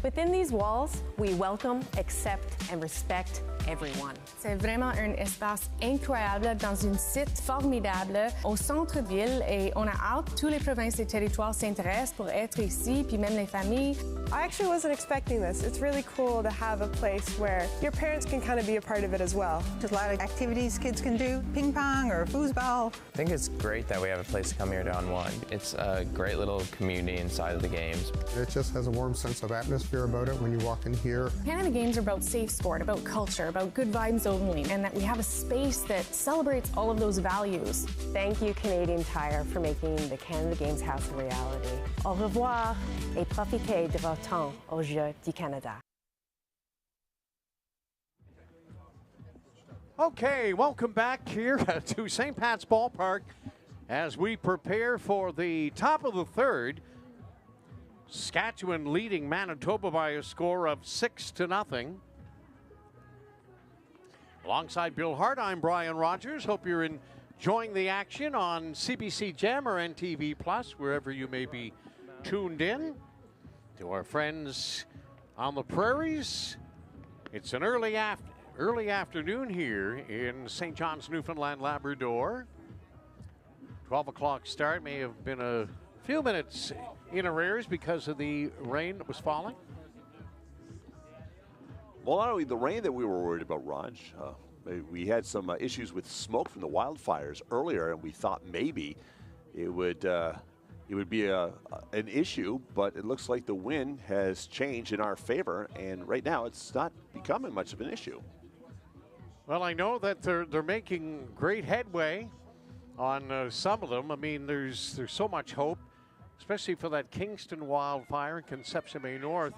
Within these walls, we welcome, accept, and respect everyone. C'est vraiment un espace incroyable dans un site formidable au centre-ville et on a hâte, tous les provinces et territoires s'intéressent pour être ici, puis même les familles. I actually wasn't expecting this. It's really cool to have a place where your parents can kind of be a part of it as well. There's a lot of activities kids can do, ping pong or foosball. I think it's great that we have a place to come here to unwind. It's a great little community inside of the games. It just has a warm sense of atmosphere about it when you walk in here. Canada Games are about safe sport, about culture, about good vibes only, and that we have a space that celebrates all of those values. Thank you, Canadian Tire, for making the Canada Games House a reality. Au revoir et profitez de votre temps aux Jeux du Canada. Okay, welcome back here to St. Pat's Ballpark as we prepare for the top of the third. Saskatchewan leading Manitoba by a score of 6-0. Alongside Bill Hart, I'm Brian Rogers. Hope you're enjoying the action on CBC Gem or NTV Plus, wherever you may be tuned in. To our friends on the prairies, it's an early afternoon here in St. John's, Newfoundland, Labrador. 12 o'clock start, may have been a few minutes in arrears because of the rain that was falling. Well, not only the rain that we were worried about, Raj, we had some issues with smoke from the wildfires earlier, and we thought maybe it would be an issue, but it looks like the wind has changed in our favor, and right now it's not becoming much of an issue. Well, I know that they're making great headway on some of them. I mean, there's so much hope, especially for that Kingston wildfire in Concepcion Bay North.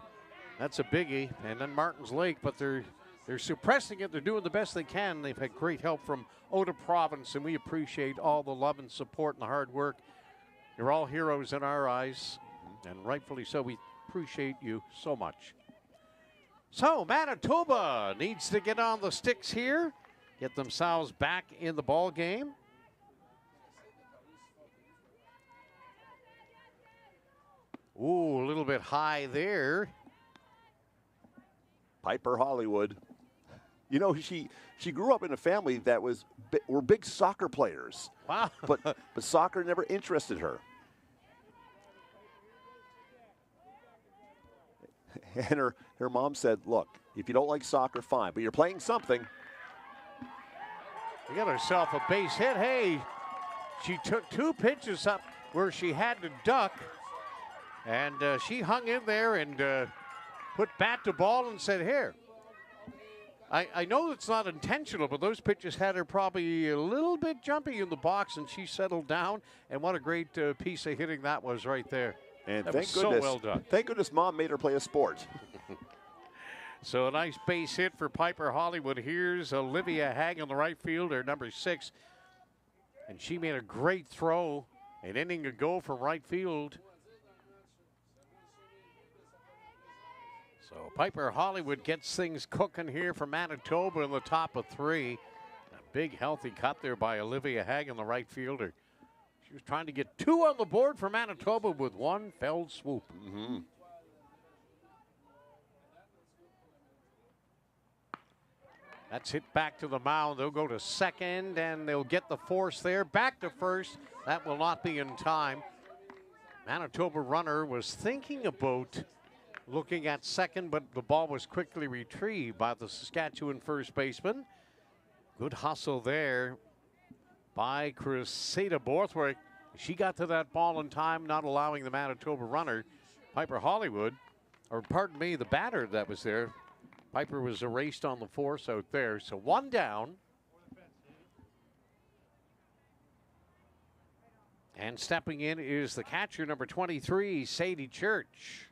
That's a biggie. And then Martins Lake, but they're suppressing it. They're doing the best they can. They've had great help from Oda Province, and we appreciate all the love and support and the hard work. You're all heroes in our eyes, and rightfully so. We appreciate you so much. So Manitoba needs to get on the sticks here, get themselves back in the ball game. Ooh, a little bit high there. Piper Hollywood. You know, she grew up in a family that were big soccer players. Wow. but soccer never interested her. And her mom said, look, if you don't like soccer, fine, but you're playing something. She got herself a base hit. Hey, she took 2 pitches up where she had to duck, and she hung in there and put bat to ball and said, here. I know it's not intentional, but those pitches had her probably a little bit jumpy in the box, and she settled down, and what a great piece of hitting that was right there. And That thank was so goodness, well done. Thank goodness Mom made her play a sport. So a nice base hit for Piper Hollywood. Here's Olivia Haig on the right fielder, number 6. And she made a great throw an inning ago from right field. So Piper Hollywood gets things cooking here for Manitoba in the top of 3. A big healthy cut there by Olivia Haig on the right fielder. She was trying to get 2 on the board for Manitoba with 1 felled swoop. Mm-hmm. That's hit back to the mound. They'll go to second, and they'll get the force there. Back to first. That will not be in time. Manitoba runner was thinking about looking at second, but the ball was quickly retrieved by the Saskatchewan first baseman. Good hustle there by Cressida Borthwick. She got to that ball in time, not allowing the Manitoba runner, Piper Hollywood, or pardon me, the batter that was there. Piper was erased on the force out there, so 1 down. And stepping in is the catcher, number 23, Sadie Church.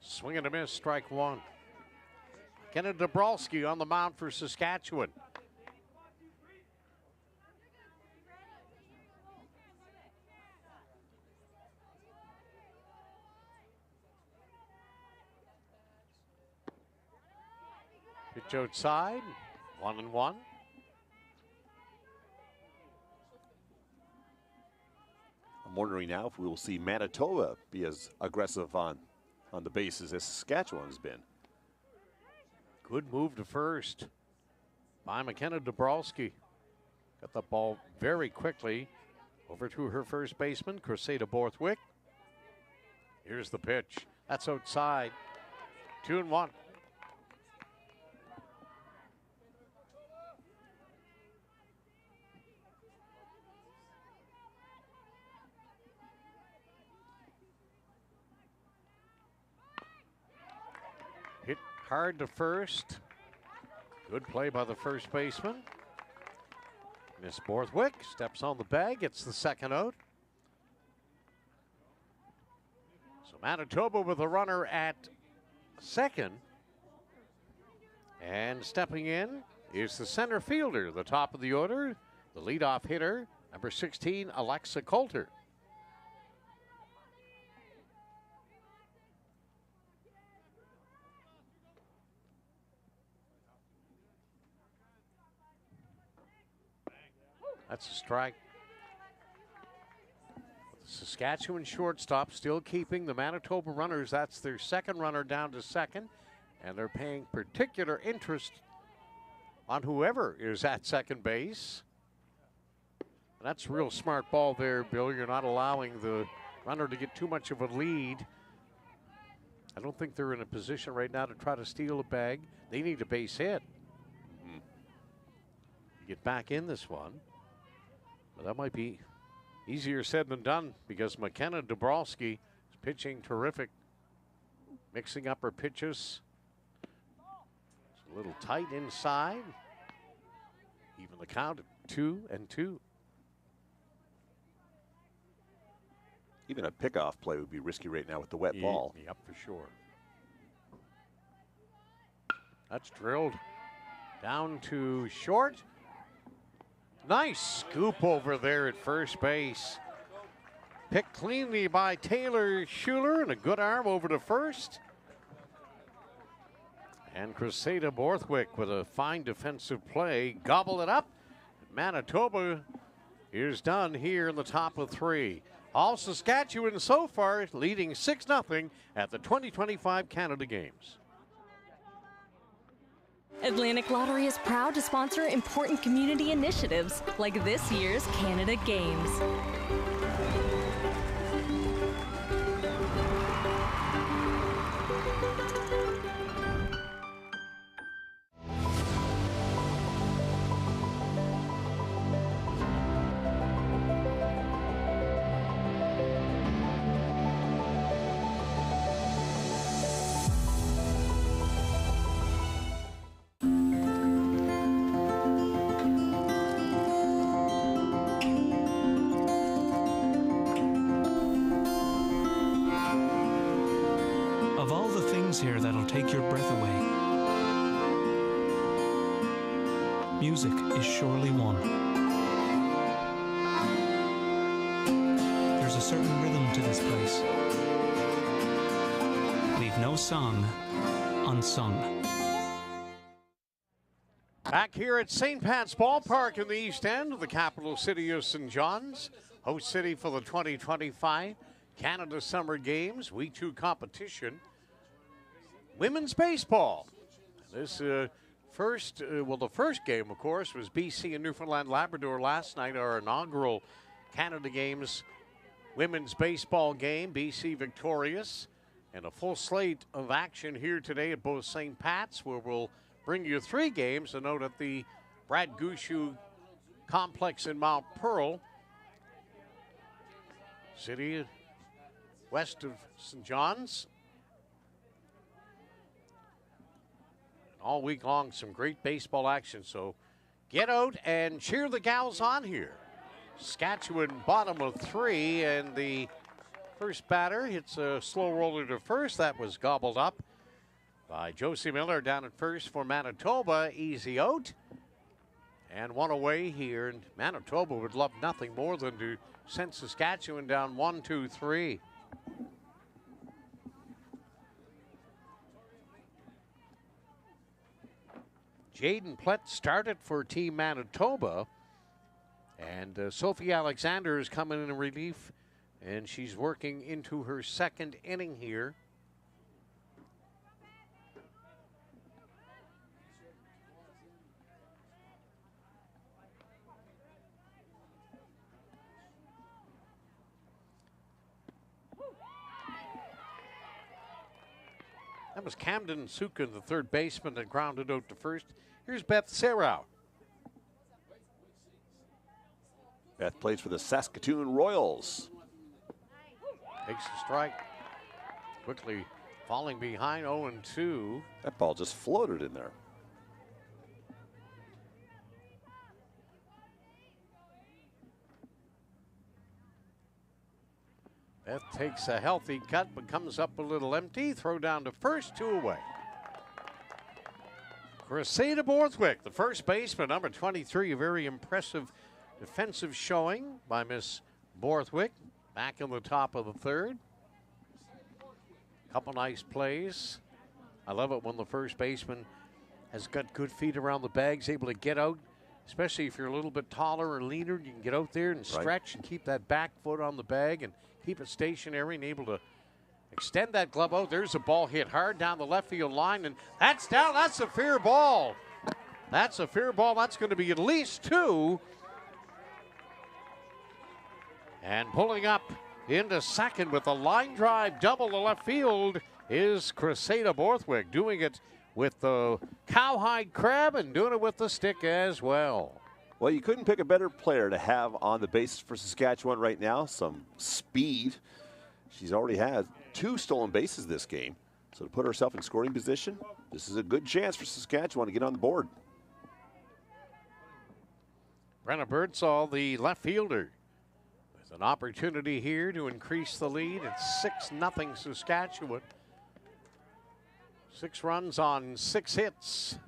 Swing and a miss, strike 1. Kenneth Dabrowski on the mound for Saskatchewan. Pitch outside, 1-1. I'm wondering now if we will see Manitoba be as aggressive on the bases as Saskatchewan has been. Good move to first by McKenna Dabrowski. Got the ball very quickly over to her first baseman, Cressida Borthwick. Here's the pitch. That's outside. 2-1. Hit hard to first. Good play by the first baseman. Miss Borthwick steps on the bag, gets the second out. So Manitoba with a runner at second. And stepping in is the center fielder, the top of the order, the leadoff hitter, number 16, Alexa Coulter. That's a strike. The Saskatchewan shortstop still keeping the Manitoba runners. That's their second runner down to second. And they're paying particular interest on whoever is at second base. And that's a real smart ball there, Bill. You're not allowing the runner to get too much of a lead. I don't think they're in a position right now to try to steal a bag. They need a base hit. Get back in this one. But that might be easier said than done because McKenna Dabrowski is pitching terrific. Mixing up her pitches. It's a little tight inside. Even the count at 2-2. Even a pickoff play would be risky right now with the wet ball. Yep, for sure. That's drilled down to short. Nice scoop over there at first base. Picked cleanly by Taylor Schuler and a good arm over to first. And Cressida Borthwick with a fine defensive play. Gobbled it up. Manitoba is done here in the top of 3. All Saskatchewan so far leading 6-0 at the 2025 Canada Games. Atlantic Lottery is proud to sponsor important community initiatives like this year's Canada Games. take your breath away. Music is surely one. There's a certain rhythm to this place. Leave no song unsung. Back here at St. Pat's Ballpark in the East End of the capital city of St. John's, host city for the 2025 Canada Summer Games, Week 2 competition. Women's baseball. This the first game, of course, was BC and Newfoundland and Labrador last night, our inaugural Canada Games women's baseball game. BC victorious, and a full slate of action here today at both St. Pat's, where we'll bring you 3 games. A note at the Brad Gushu Complex in Mount Pearl, city west of St. John's. All week long, some great baseball action. So get out and cheer the gals on here. Saskatchewan bottom of 3, and the first batter hits a slow roller to first. That was gobbled up by Josie Miller down at first for Manitoba. Easy out. And one away here. And Manitoba would love nothing more than to send Saskatchewan down 1-2-3. Jaden Plett started for Team Manitoba, and Sophie Alexander is coming in relief, and she's working into her second inning here. That was Camden Sukin, the third baseman, that grounded out to first. Here's Beth Serrao. Beth plays for the Saskatoon Royals. Takes the strike. Quickly falling behind 0-2. That ball just floated in there. Beth takes a healthy cut, but comes up a little empty. Throw down to first, 2 away. Cressida Borthwick, the first baseman, number 23. A very impressive defensive showing by Miss Borthwick. Back in the top of the third. Couple nice plays. I love it when the first baseman has got good feet around the bags, able to get out, especially if you're a little bit taller or leaner. You can get out there and stretch and keep that back foot on the bag and keep it stationary and able to extend that glove out. There's a ball hit hard down the left field line, and that's down. That's a fair ball. That's a fair ball. That's going to be at least 2. And pulling up into second with a line drive double to left field is Cressida Borthwick, doing it with the cowhide crab and doing it with the stick as well. Well, you couldn't pick a better player to have on the base for Saskatchewan right now. Some speed. She's already had 2 stolen bases this game. So to put herself in scoring position, this is a good chance for Saskatchewan to get on the board. Brenna Birdsall, the left fielder, with an opportunity here to increase the lead. It's 6-0 Saskatchewan. 6 runs on 6 hits.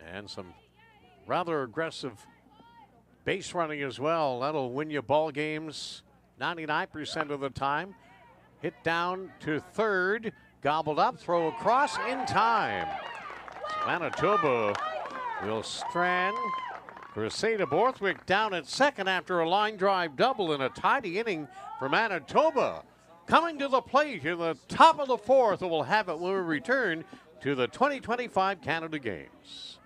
And some rather aggressive base running as well. That'll win you ball games 99% of the time. Hit down to third, gobbled up, throw across in time. So Manitoba will strand Cressida Borthwick down at second after a line drive double in a tidy inning for Manitoba. Coming to the plate in the top of the 4th, and we'll have it when we return to the 2025 Canada Games.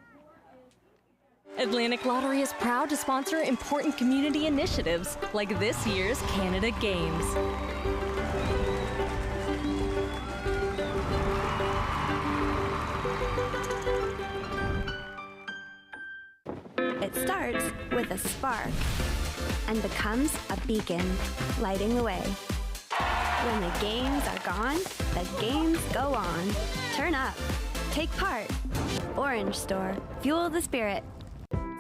Atlantic Lottery is proud to sponsor important community initiatives like this year's Canada Games. It starts with a spark and becomes a beacon, lighting the way. When the games are gone, the games go on. Turn up. Take part. Orange Store. Fuel the spirit.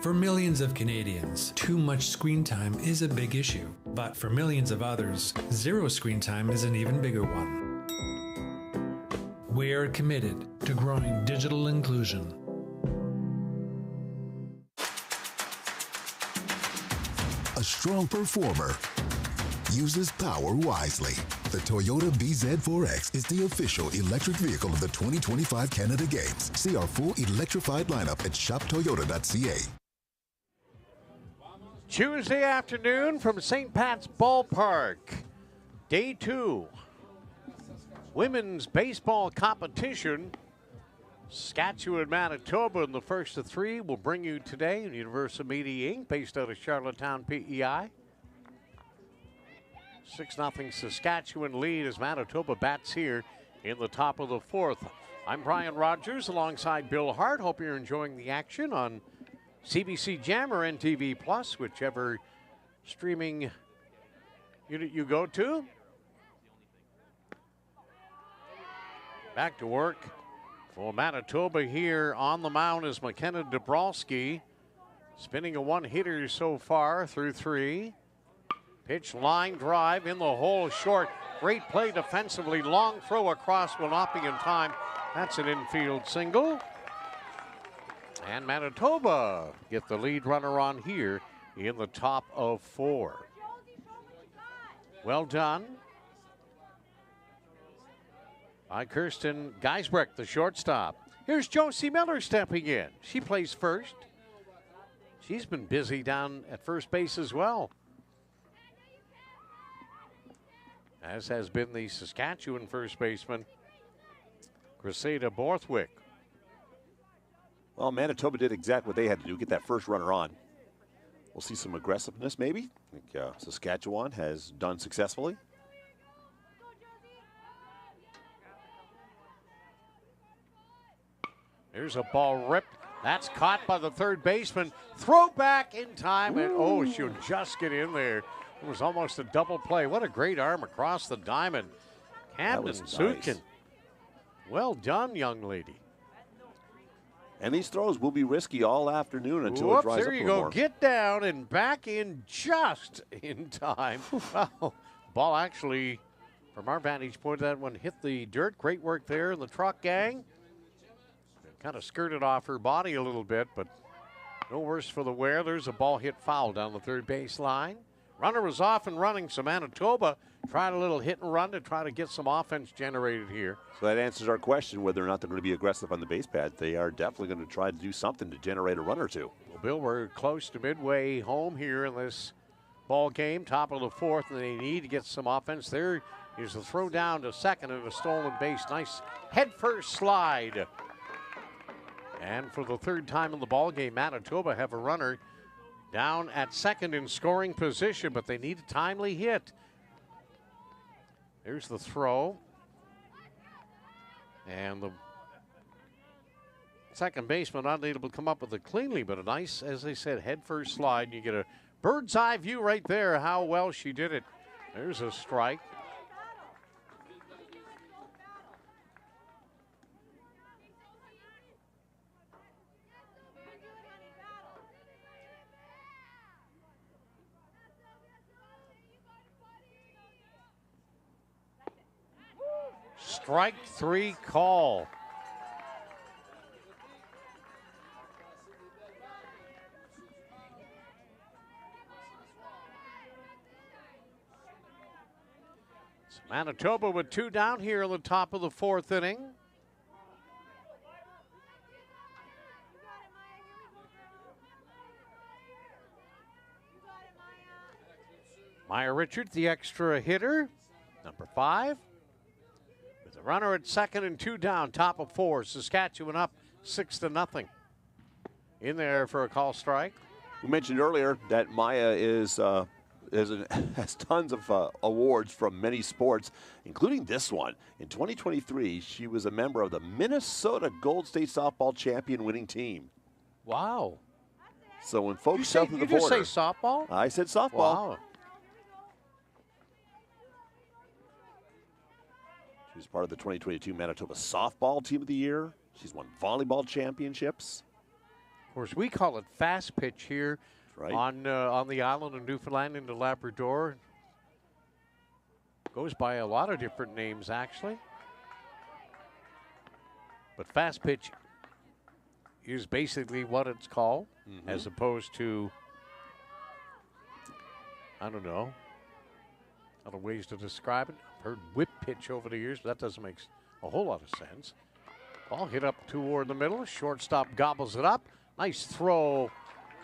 For millions of Canadians, too much screen time is a big issue. But for millions of others, zero screen time is an even bigger one. We are committed to growing digital inclusion. A strong performer uses power wisely. The Toyota BZ4X is the official electric vehicle of the 2025 Canada Games. See our full electrified lineup at shoptoyota.ca. Tuesday afternoon from St. Pat's Ballpark. Day 2. Women's baseball competition. Saskatchewan, Manitoba in the first of 3 will bring you today. Universal Media Inc., based out of Charlottetown, PEI. 6-0 Saskatchewan lead as Manitoba bats here in the top of the 4th. I'm Brian Rogers alongside Bill Hart. Hope you're enjoying the action on CBC Gem or NTV Plus, whichever streaming unit you go to. Back to work for Manitoba here on the mound is McKenna Dabrowski, spinning a one-hitter so far through 3. Pitch, line drive in the hole, short. Great play defensively. Long throw across will not be in time. That's an infield single. And Manitoba get the lead runner on here in the top of 4. Well done by Kirsten Geisbrecht, the shortstop. Here's Josie Miller stepping in. She plays first. She's been busy down at first base as well, as has been the Saskatchewan first baseman, Cressida Borthwick. Well, Manitoba did exactly what they had to do, get that first runner on. We'll see some aggressiveness maybe. I think Saskatchewan has done successfully. There's a ball ripped. That's caught by the third baseman. Throw back in time, and oh, she'll just get in there. It was almost a double play. What a great arm across the diamond. Camden Sutkin. Nice. Well done, young lady. And these throws will be risky all afternoon until it dries up a little more. There you go. Get down and back in just in time. Wow. Ball actually, from our vantage point, that one hit the dirt. Great work there in the truck gang. Kind of skirted off her body a little bit, but no worse for the wear. There's a ball hit foul down the third base line. Runner was off and running, so Manitoba tried a little hit and run to try to get some offense generated here. So that answers our question whether or not they're going to be aggressive on the base pad. They are definitely going to try to do something to generate a run or two. Well, Bill, we're close to midway home here in this ball game, top of the 4th, and they need to get some offense. There is a throw down to second and a stolen base. Nice head-first slide. And for the 3rd time in the ball game, Manitoba have a runner down at second in scoring position, but they need a timely hit. There's the throw. And the second baseman unable to come up with it cleanly, but a nice, as they said, head-first slide. You get a bird's eye view right there how well she did it. There's a strike. Strike 3 call. So Manitoba with 2 down here in the top of the 4th inning. Maya Richards, the extra hitter, number 5. The runner at second and 2 down, top of 4. Saskatchewan up 6-0. In there for a call strike. We mentioned earlier that Maya has tons of awards from many sports, including this one. In 2023, she was a member of the Minnesota Gold State softball champion winning team. Wow. So when folks south of the border. Did you say softball? I said softball. Wow. She's part of the 2022 Manitoba Softball Team of the Year. She's won volleyball championships. Of course, we call it fast pitch here right. on the island of Newfoundland and Labrador. Goes by a lot of different names, actually. But fast pitch is basically what it's called, as opposed to, I don't know, other ways to describe it. I've heard whip pitch over the years, but that doesn't make a whole lot of sense. Ball hit up toward the middle. Shortstop gobbles it up. Nice throw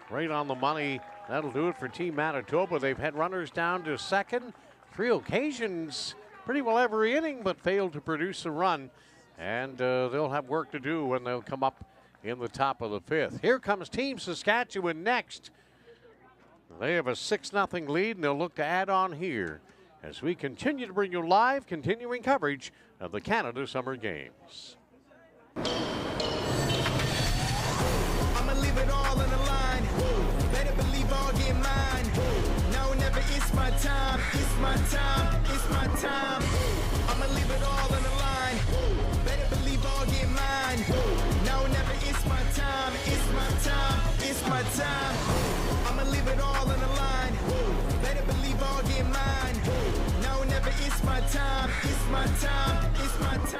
right on the money. That'll do it for Team Manitoba. They've had runners down to second. 3 occasions pretty well every inning, but failed to produce a run. And they'll have work to do when they'll come up in the top of the 5th. Here comes Team Saskatchewan next. They have a 6-0 lead, and they'll look to add on here as we continue to bring you live, continuing coverage of the Canada Summer Games. I'ma leave it all on the line. Better believe I'll get mine. Now or never, it's my time. It's my time. It's my time. I'ma leave it all on the line. Better believe I'll get mine. Now or never, it's my time. It's my time. It's my time. I'ma leave it all on the line. Better believe I'll get mine. Now or never, it's my time. It's my time. It's my time.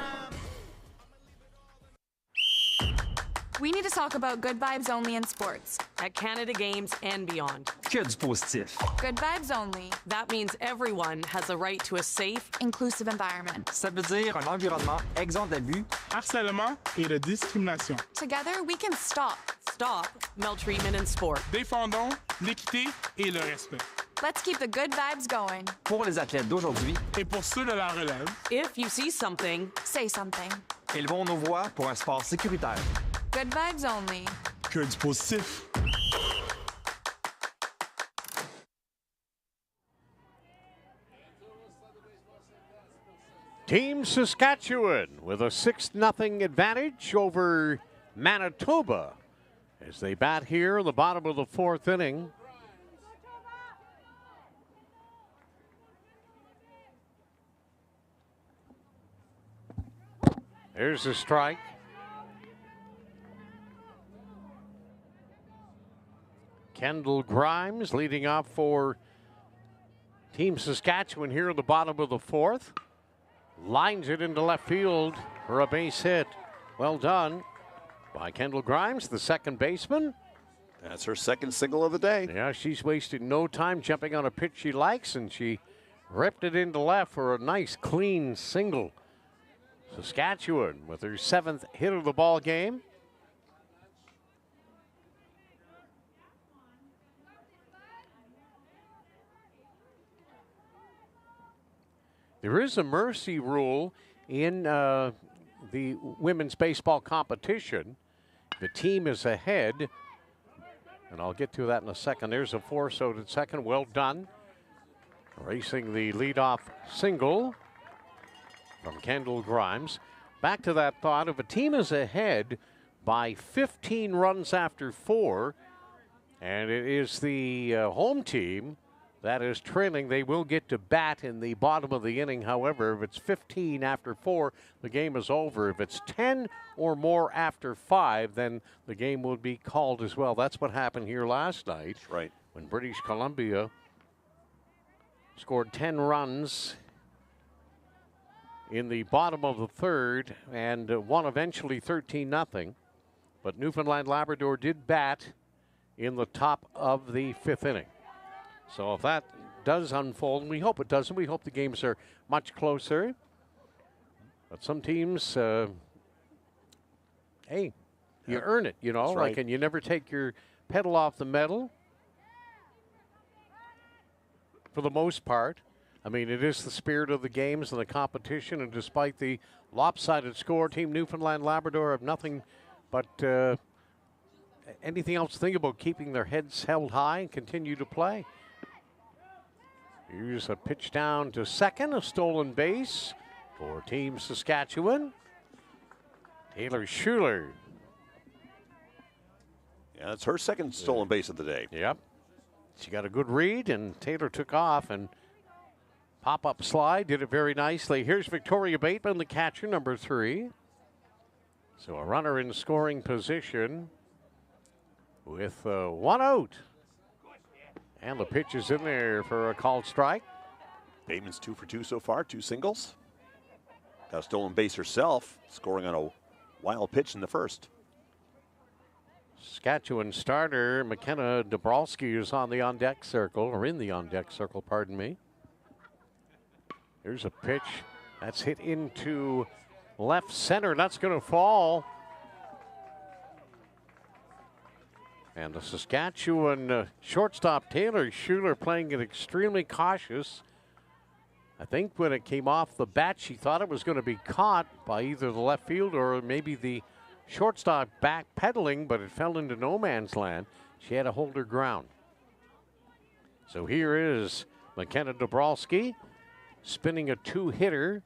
We need to talk about good vibes only in sports. At Canada Games and beyond. Que du positif. Good vibes only. That means everyone has a right to a safe, inclusive environment. Ça veut dire un environnement exempt d'abus, harcèlement et de discrimination. Together, we can stop maltreatment in sport. Défendons l'équité et le respect. Let's keep the good vibes going. pour les athlètes d'aujourd'hui. Et pour ceux de la relève. If you see something, say something. Élevons nos voix pour un sport sécuritaire. Good vibes only. Que du positif. Team Saskatchewan with a 6-0 advantage over Manitoba as they bat here in the bottom of the 4th inning. There's a strike. Kendall Grimes leading off for Team Saskatchewan here in the bottom of the 4th. Lines it into left field for a base hit. Well done by Kendall Grimes, the second baseman. That's her second single of the day. Yeah, she's wasted no time jumping on a pitch she likes, and she ripped it into left for a nice, clean single. Saskatchewan with her 7th hit of the ball game. There is a mercy rule in the women's baseball competition. The team is ahead, and I'll get to that in a second. There's a 4-0 at second. Well done. Racing the leadoff single from Kendall Grimes. Back to that thought, if a team is ahead by 15 runs after 4, and it is the home team that is trailing, they will get to bat in the bottom of the inning. However, if it's 15 after 4, the game is over. If it's 10 or more after 5, then the game will be called as well. That's what happened here last night. That's right. When British Columbia scored 10 runs in the bottom of the 3rd and won eventually 13-0. But Newfoundland Labrador did bat in the top of the 5th inning. So if that does unfold, and we hope it doesn't, we hope the games are much closer. But some teams, hey, you earn it, you know, That's right. like, and you never take your pedal off the metal for the most part. I mean, it is the spirit of the games and the competition, and despite the lopsided score, Team Newfoundland Labrador have nothing but anything else to think about, keeping their heads held high and continue to play. Here's a pitch down to second, a stolen base for Team Saskatchewan. Taylor Schuler. Yeah, that's her second stolen base of the day. Yep. She got a good read, and Taylor took off, and pop-up slide, did it very nicely. Here's Victoria Bateman, the catcher, number 3. So a runner in scoring position with 1 out. And the pitch is in there for a called strike. Bateman's 2 for 2 so far, 2 singles. Got a stolen base herself, scoring on a wild pitch in the first. Saskatchewan starter McKenna Dabrowski is on the on-deck circle, or in the on-deck circle, pardon me. Here's a pitch that's hit into left center. That's going to fall. And the Saskatchewan shortstop Taylor Schuler playing it extremely cautious. I think when it came off the bat, she thought it was going to be caught by either the left field or maybe the shortstop backpedaling, but it fell into no man's land. She had to hold her ground. So here is McKenna Dabrowski spinning a 2-hitter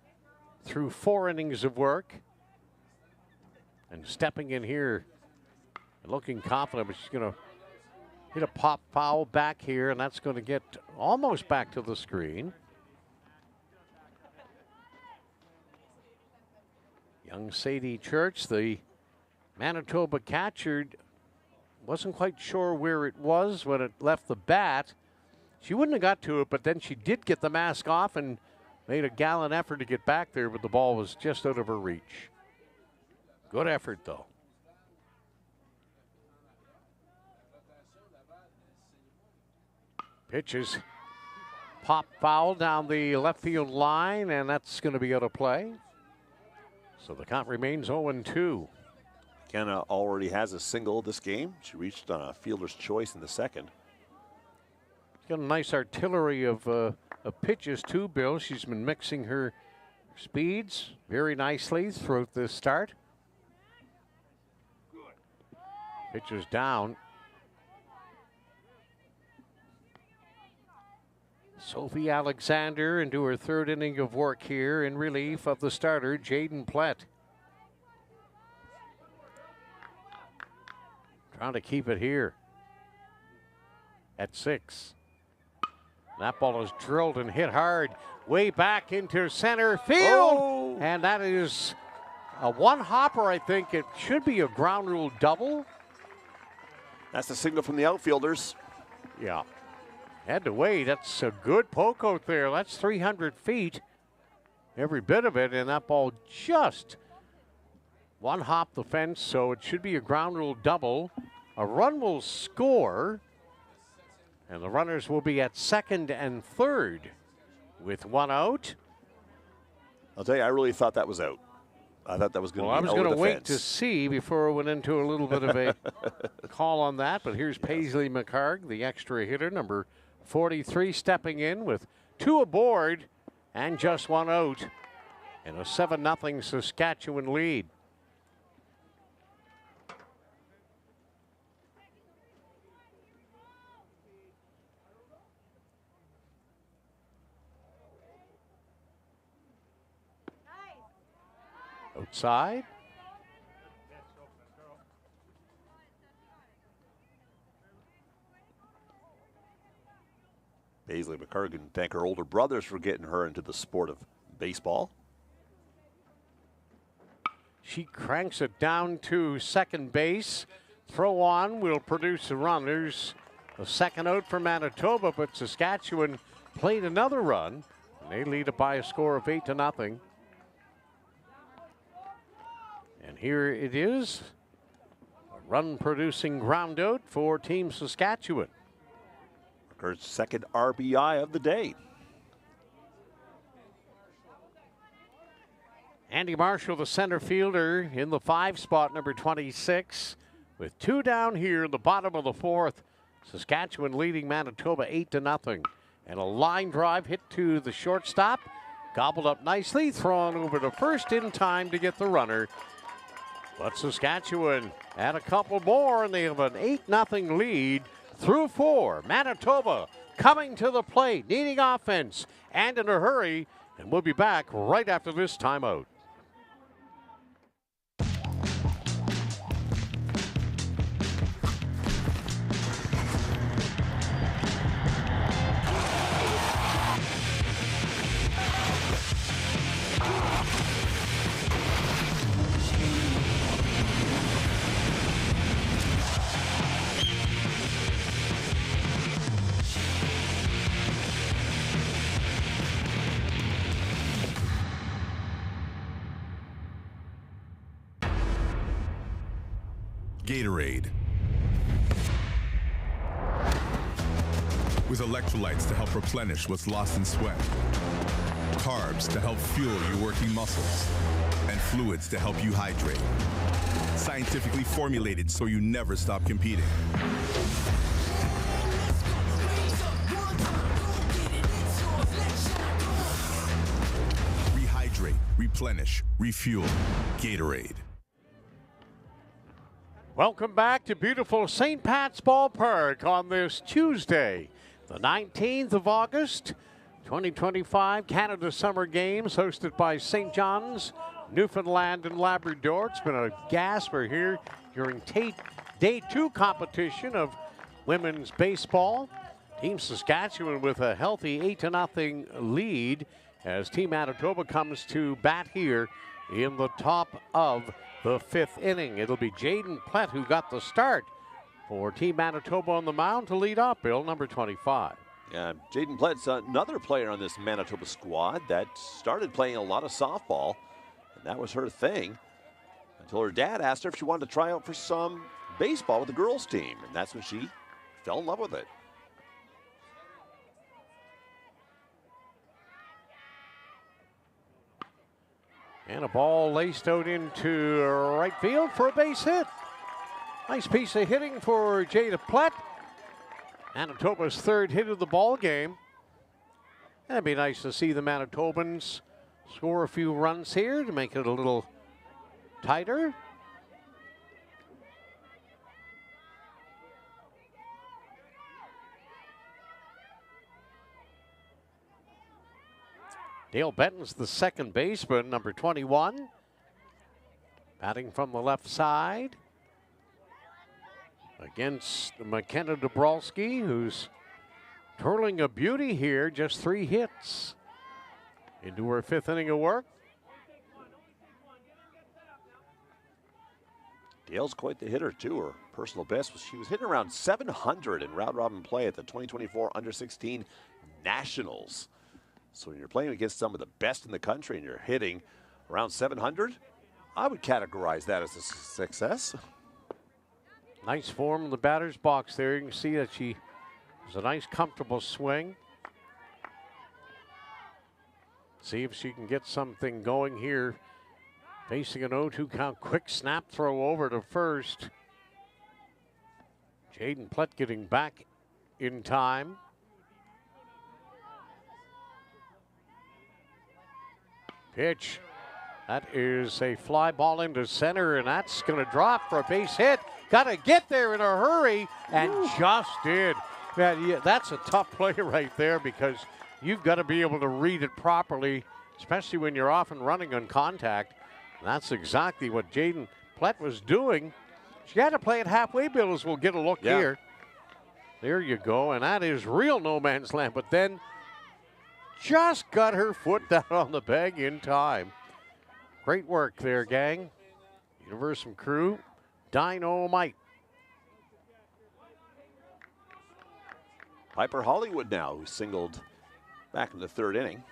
through 4 innings of work. And stepping in here and looking confident, but she's going to hit a pop foul back here, and that's going to get almost back to the screen. Young Sadie Church, the Manitoba catcher, wasn't quite sure where it was when it left the bat. She wouldn't have got to it, but then she did get the mask off and made a gallant effort to get back there, but the ball was just out of her reach. Good effort, though. Pitches pop foul down the left field line, and that's going to be out of play. So the count remains 0-2. McKenna already has a single this game. She reached on a fielder's choice in the second. She's got a nice artillery of pitches too, Bill. She's been mixing her speeds very nicely throughout this start. Pitches down. Sophie Alexander into her 3rd inning of work here in relief of the starter, Jaden Plett. Trying to keep it here at 6. That ball is drilled and hit hard way back into center field. Oh. And that is a one-hopper, I think. It should be a ground rule double. That's the signal from the outfielders. Yeah. Had to wait. That's a good poke out there. That's 300 feet, every bit of it, and that ball just one-hop the fence, so it should be a ground rule double. A run will score, and the runners will be at 2nd and 3rd with 1 out. I'll tell you, I really thought that was out. I thought that was going to be I was going to wait to see before I went into a little bit of a call on that, but here's Paisley McHarg, the extra hitter, number 43, stepping in with 2 aboard and just 1 out, and a 7-0 Saskatchewan lead. Outside. Paisley McHarg can thank her older brothers for getting her into the sport of baseball. She cranks it down to second base. Throw on will produce a run. There's a 2nd out for Manitoba, but Saskatchewan played another run. And they lead it by a score of 8-0. And here it is, a run-producing ground out for Team Saskatchewan. Her 2nd RBI of the day. Andy Marshall, the center fielder, in the 5 spot, number 26. With 2 down here in the bottom of the 4th. Saskatchewan leading Manitoba 8-0. And a line drive hit to the shortstop. Gobbled up nicely, thrown over to first in time to get the runner. But Saskatchewan add a couple more, and they have an 8-0 lead through 4. Manitoba coming to the plate, needing offense and in a hurry. And we'll be back right after this timeout. Gatorade. With electrolytes to help replenish what's lost in sweat, carbs to help fuel your working muscles, and fluids to help you hydrate. Scientifically formulated so you never stop competing. Rehydrate, replenish, refuel. Gatorade. Welcome back to beautiful St. Pat's Ballpark on this Tuesday, the 19th of August, 2025 Canada Summer Games hosted by St. John's, Newfoundland and Labrador. It's been a gasper here during day 2 competition of women's baseball. Team Saskatchewan with a healthy 8-0 lead as Team Manitoba comes to bat here in the top of the 5th inning. It'll be Jaden Plett who got the start for Team Manitoba on the mound to lead up, Bill, number 25. Yeah, Jaden Plett's another player on this Manitoba squad that started playing a lot of softball, and that was her thing until her dad asked her if she wanted to try out for some baseball with the girls' team, and that's when she fell in love with it. And a ball laced out into right field for a base hit. Nice piece of hitting for Jada Plett. Manitoba's 3rd hit of the ball game. And it'd be nice to see the Manitobans score a few runs here to make it a little tighter. Dale Benton's the second baseman, number 21. Batting from the left side against McKenna Dabrowski, who's twirling a beauty here, just 3 hits into her 5th inning of work. Dale's quite the hitter, too. Her personal best was she was hitting around 700 in round robin play at the 2024 Under-16 Nationals. So when you're playing against some of the best in the country and you're hitting around 700, I would categorize that as a success. Nice form in the batter's box there. You can see that she has a nice, comfortable swing. See if she can get something going here. Facing an 0-2 count, quick snap throw over to first. Jaden Plett getting back in time. Pitch. That is a fly ball into center, and that's going to drop for a base hit. Got to get there in a hurry, and just did. That's a tough play right there because you've got to be able to read it properly, especially when you're off and running on contact. And that's exactly what Jaden Plett was doing. She had to play it halfway, Bill, as we'll get a look here. There you go, and that is real no man's land, but then just got her foot down on the bag in time. Great work there, gang. Universum crew, dynamite. Piper Hollywood now, who singled back in the 3rd inning.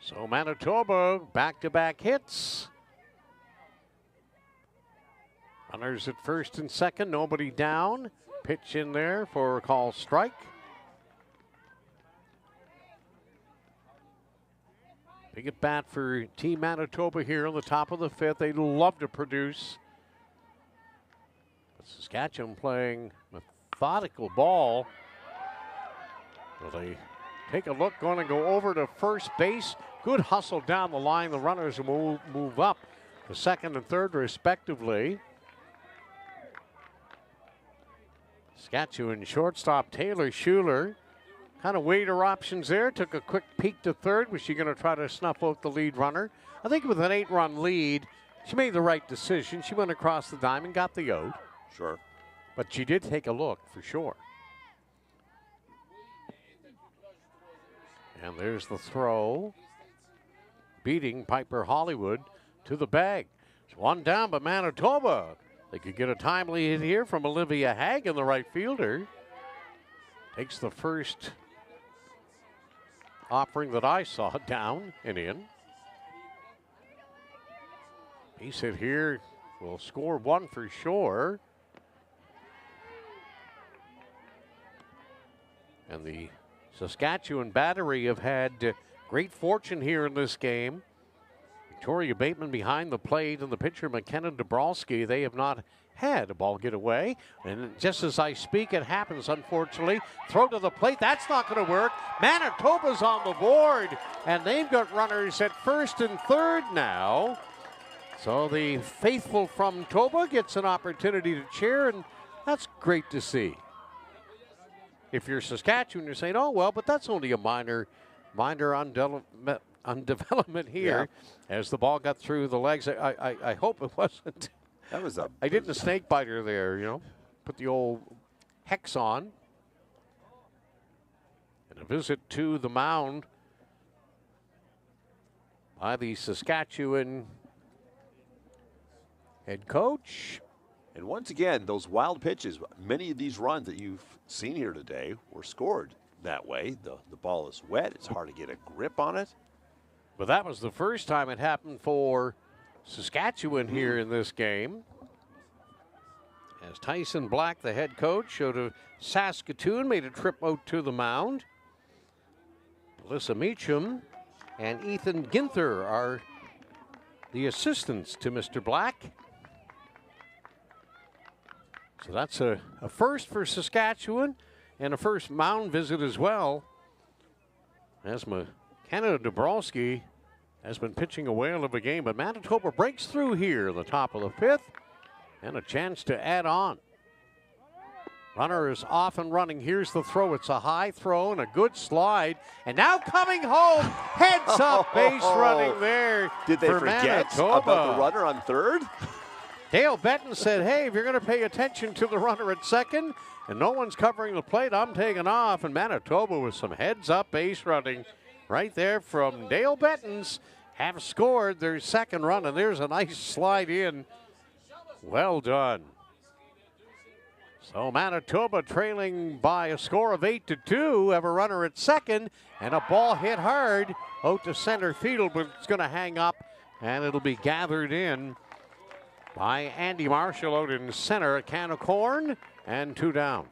So Manitoba, back-to-back hits. Runners at first and second, nobody down. Pitch in there for a call strike. Big at bat for Team Manitoba here on the top of the 5th. They'd love to produce. But Saskatchewan playing methodical ball. Will they take a look, going to go over to first base. Good hustle down the line. The runners will move up to 2nd and 3rd respectively. Saskatchewan shortstop Taylor Schuler kind of weighed her options there. Took a quick peek to 3rd. Was she going to try to snuff out the lead runner? I think with an 8-run lead, she made the right decision. She went across the diamond, got the out. Sure. But she did take a look for sure. And there's the throw. Beating Piper Hollywood to the bag. It's one down, but Manitoba. They could get a timely hit here from Olivia Hagen, the right fielder. Takes the first offering that I saw down and in. Base hit here will score one for sure. And the Saskatchewan battery have had great fortune here in this game. Victoria Bateman behind the plate and the pitcher McKenna Dabrowski. They have not had a ball get away. And just as I speak, it happens, unfortunately. Throw to the plate. That's not going to work. Manitoba's on the board. And they've got runners at first and third now. So the faithful from Toba gets an opportunity to cheer, and that's great to see. If you're Saskatchewan, you're saying, oh, well, but that's only a minor undevelopment here. Yeah. As the ball got through the legs. I hope it wasn't. That was a. I did the snake biter there, you know. Put the old hex on. And a visit to the mound by the Saskatchewan head coach. And once again, those wild pitches, many of these runs that you've seen here today were scored that way. The ball is wet. It's hard to get a grip on it. But that was the first time it happened for Saskatchewan here in this game. As Tyson Black, the head coach, out of Saskatoon, made a trip out to the mound. Melissa Meacham and Ethan Ginther are the assistants to Mr. Black. So that's a first for Saskatchewan and a first mound visit as well. As McKenna Dabrowski has been pitching a whale of a game, but Manitoba breaks through here in the top of the fifth and a chance to add on. Runner is off and running. Here's the throw. It's a high throw and a good slide. And now coming home, heads up base running there. Did they forget Manitoba about the runner on third? Dale Benton said, hey, if you're going to pay attention to the runner at second and no one's covering the plate, I'm taking off. And Manitoba with some heads-up base running right there from Dale Benton's have scored their second run. And there's a nice slide in. Well done. So Manitoba trailing by a score of 8-2. Have a runner at second and a ball hit hard out to center field, but it's going to hang up and it'll be gathered in by Andy Marshall out in center. A can of corn and 2 down.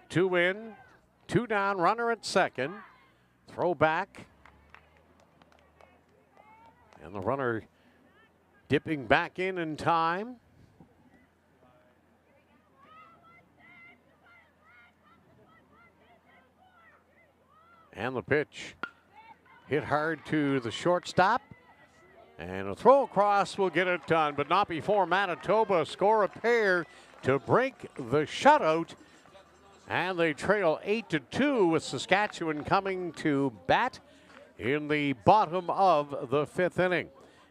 Two in, 2 down, runner at second. Throw back. And the runner dipping back in time. And the pitch hit hard to the shortstop. And a throw across will get it done, but not before Manitoba score a pair to break the shutout. And they trail 8-2 with Saskatchewan coming to bat in the bottom of the 5th inning.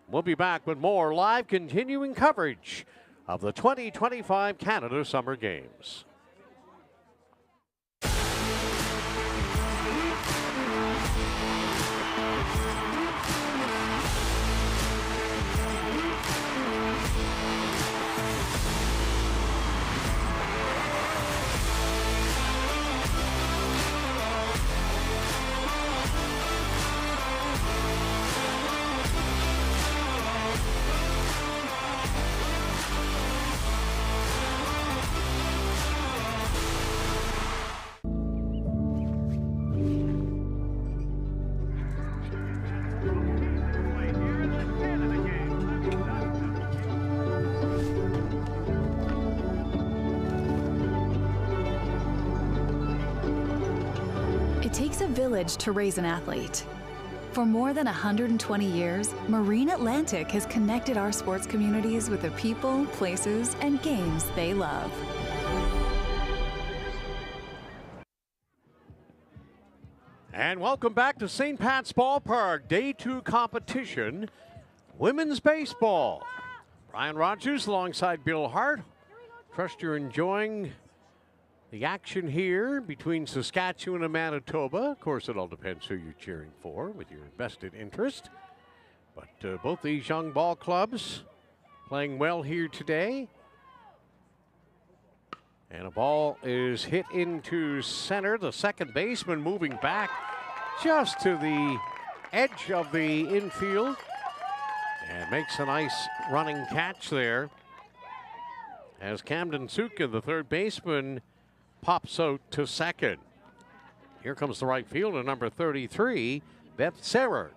We'll be back with more live continuing coverage of the 2025 Canada Summer Games. It takes a village to raise an athlete. For more than 120 years, Marine Atlantic has connected our sports communities with the people, places, and games they love. And welcome back to St. Pat's Ballpark, Day 2 competition, women's baseball. Brian Rogers alongside Bill Hart. Trust you're enjoying the action here between Saskatchewan and Manitoba. Of course, it all depends who you're cheering for with your vested interest. But both these young ball clubs playing well here today. And a ball is hit into center. The second baseman moving back just to the edge of the infield and makes a nice running catch there as Camden Sutka, the third baseman, pops out to second. Here comes the right fielder, number 33, Beth Serrer.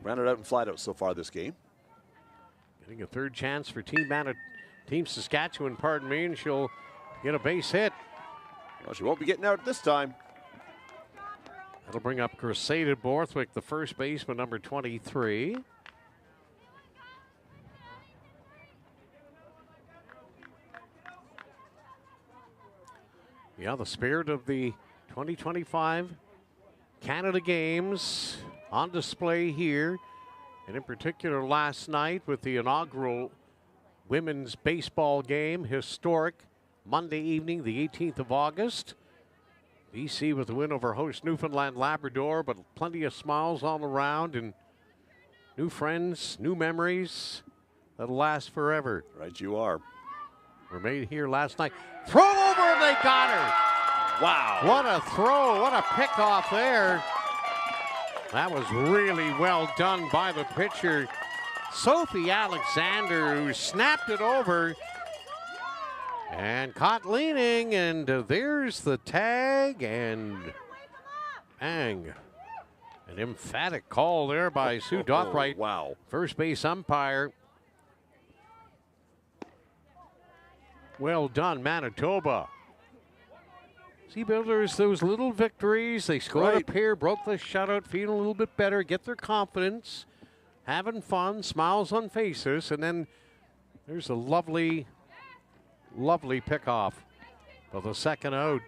Rounded out and flat out so far this game. Getting a third chance for Team Saskatchewan, pardon me, and she'll get a base hit. Well, she won't be getting out this time. That'll bring up Crusader Borthwick, the first baseman, number 23. Yeah, the spirit of the 2025 Canada Games on display here. And in particular last night with the inaugural women's baseball game, historic Monday evening, the 18th of August. BC with the win over host Newfoundland and Labrador, but plenty of smiles all around and new friends, new memories that'll last forever. Right, you are. Were made here last night. Throw over and they got her. Wow. What a throw, what a pickoff there. That was really well done by the pitcher, Sophie Alexander, who snapped it over and caught leaning, and there's the tag, and bang. An emphatic call there by Sue Dothright. Wow. First base umpire. Well done, Manitoba. Sea Builders, those little victories, they scored up here, broke the shutout, feeling a little bit better, get their confidence, having fun, smiles on faces, and then there's a lovely, lovely pickoff for the second out.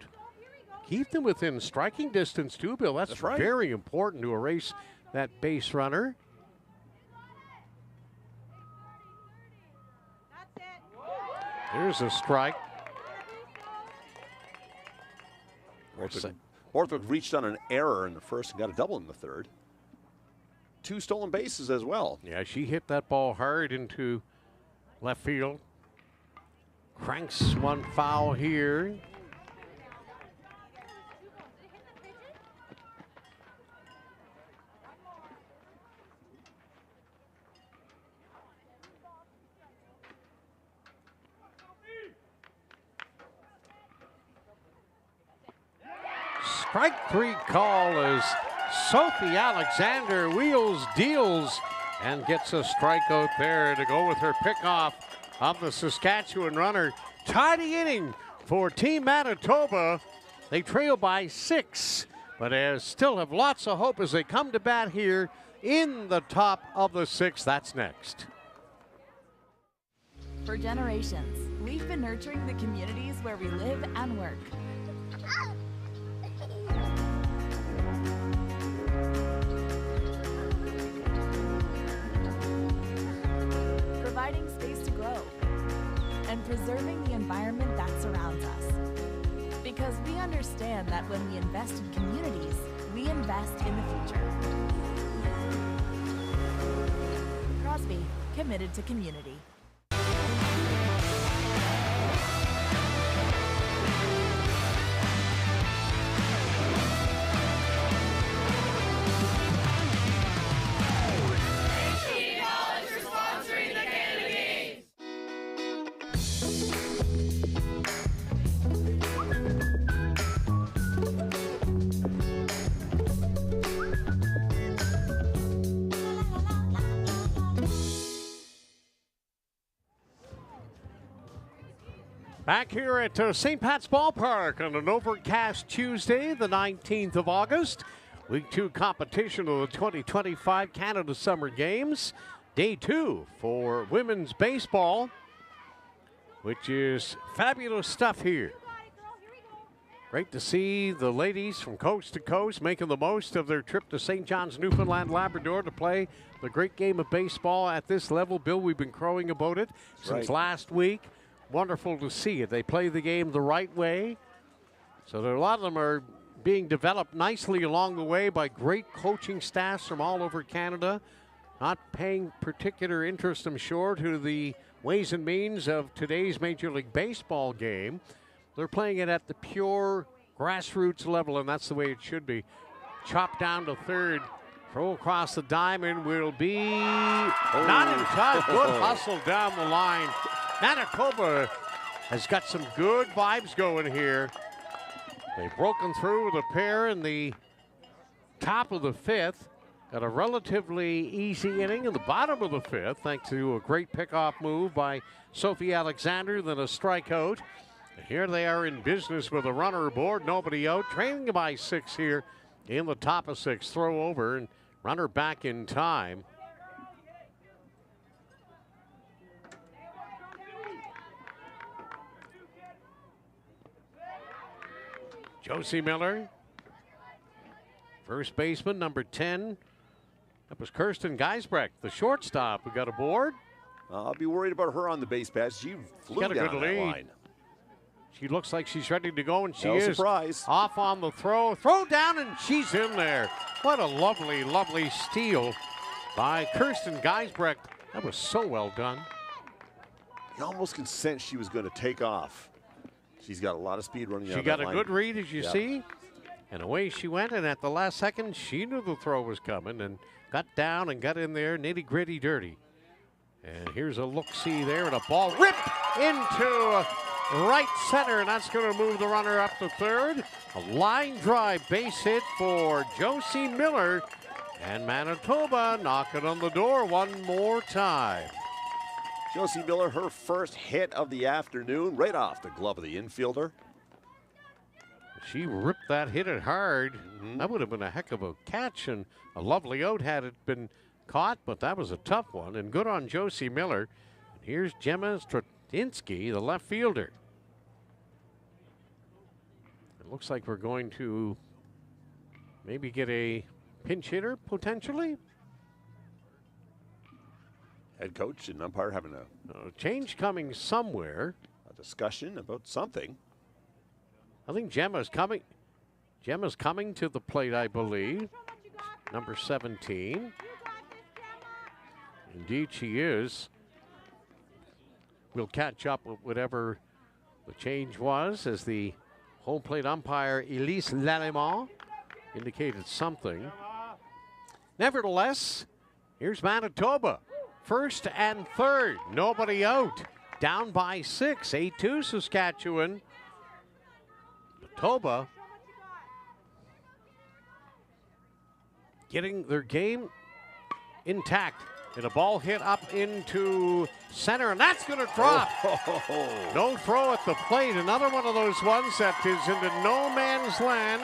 Keep them within striking distance too, Bill. That's right. Very important to erase that base runner. There's a strike. Borthwick reached on an error in the first and got a double in the third. 2 stolen bases as well. Yeah, she hit that ball hard into left field. Cranks one foul here. Strike 3 call as Sophie Alexander wheels, deals, and gets a strikeout there to go with her pickoff of the Saskatchewan runner. Tie the inning for Team Manitoba. They trail by 6, but still have lots of hope as they come to bat here in the top of the 6th. That's next. For generations, we've been nurturing the communities where we live and work. Providing space to grow and preserving the environment that surrounds us. Because we understand that when we invest in communities, we invest in the future. Crosby, committed to community. Back here at St. Pat's Ballpark on an overcast Tuesday, the 19th of August. Week 2 competition of the 2025 Canada Summer Games. Day 2 for women's baseball, which is fabulous stuff here. Great to see the ladies from coast to coast making the most of their trip to St. John's, Newfoundland, Labrador to play the great game of baseball at this level. Bill, we've been crowing about it since last week. Wonderful to see it. They play the game the right way. So there, a lot of them are being developed nicely along the way by great coaching staffs from all over Canada. Not paying particular interest, I'm sure, to the ways and means of today's Major League Baseball game. They're playing it at the pure grassroots level, and that's the way it should be. Chopped down to third. Throw across the diamond will be not in touch. Good hustle down the line. Manitoba has got some good vibes going here. They've broken through with a pair in the top of the fifth. Got a relatively easy inning in the bottom of the fifth, thanks to a great pickoff move by Sophie Alexander, then a strikeout. And here they are in business with a runner aboard, nobody out. Trailing by 6 here in the top of 6. Throw over and runner back in time. Josie Miller, first baseman, number 10. That was Kirsten Geisbrecht, the shortstop, who got aboard. I'll be worried about her on the base pass. She flew got a down good that lead. line. She looks like she's ready to go, and she No is. surprise. Off on the throw. Throw down, and she's in there. What a lovely, lovely steal by Kirsten Geisbrecht. That was so well done. You almost can sense she was going to take off. She's got a lot of speed running out She of got that a line. good read, as you Yep. see. And away she went, and at the last second, she knew the throw was coming and got down and got in there, nitty-gritty dirty. And here's a look-see there, and a ball ripped into right center, and that's going to move the runner up to third. A line drive base hit for Josie Miller, and Manitoba knocking on the door one more time. Josie Miller, her first hit of the afternoon, right off the glove of the infielder. She ripped that, hit it hard. That would have been a heck of a catch and a lovely out had it been caught, but that was a tough one, and good on Josie Miller. And here's Gemma Stratinsky, the left fielder. It looks like we're going to maybe get a pinch hitter, potentially. Head coach and umpire having a change coming somewhere. A discussion about something. I think Gemma's coming. Gemma's coming to the plate, I believe. Number 17. Indeed, she is. We'll catch up with whatever the change was as the home plate umpire, Elise Lallemand, indicated something. Nevertheless, here's Manitoba. First and third, nobody out. Down by 6, 8-2 Saskatchewan. Manitoba getting their game intact. And a ball hit up into center, and that's going to drop. No throw at the plate. Another one of those ones that is into no man's land.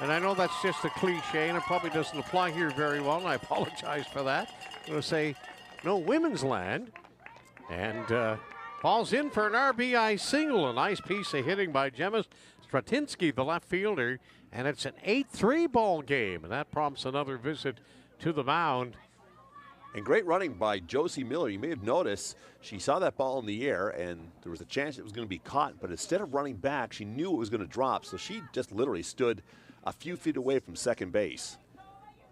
And I know that's just a cliche, and it probably doesn't apply here very well, and I apologize for that. I'm going to say no women's land. And falls in for an RBI single. A nice piece of hitting by Gemma Stratinsky, the left fielder. And it's an 8-3 ball game, and that prompts another visit to the mound. And great running by Josie Miller. You may have noticed she saw that ball in the air, and there was a chance it was going to be caught. But instead of running back, she knew it was going to drop. So she just literally stood a few feet away from second base.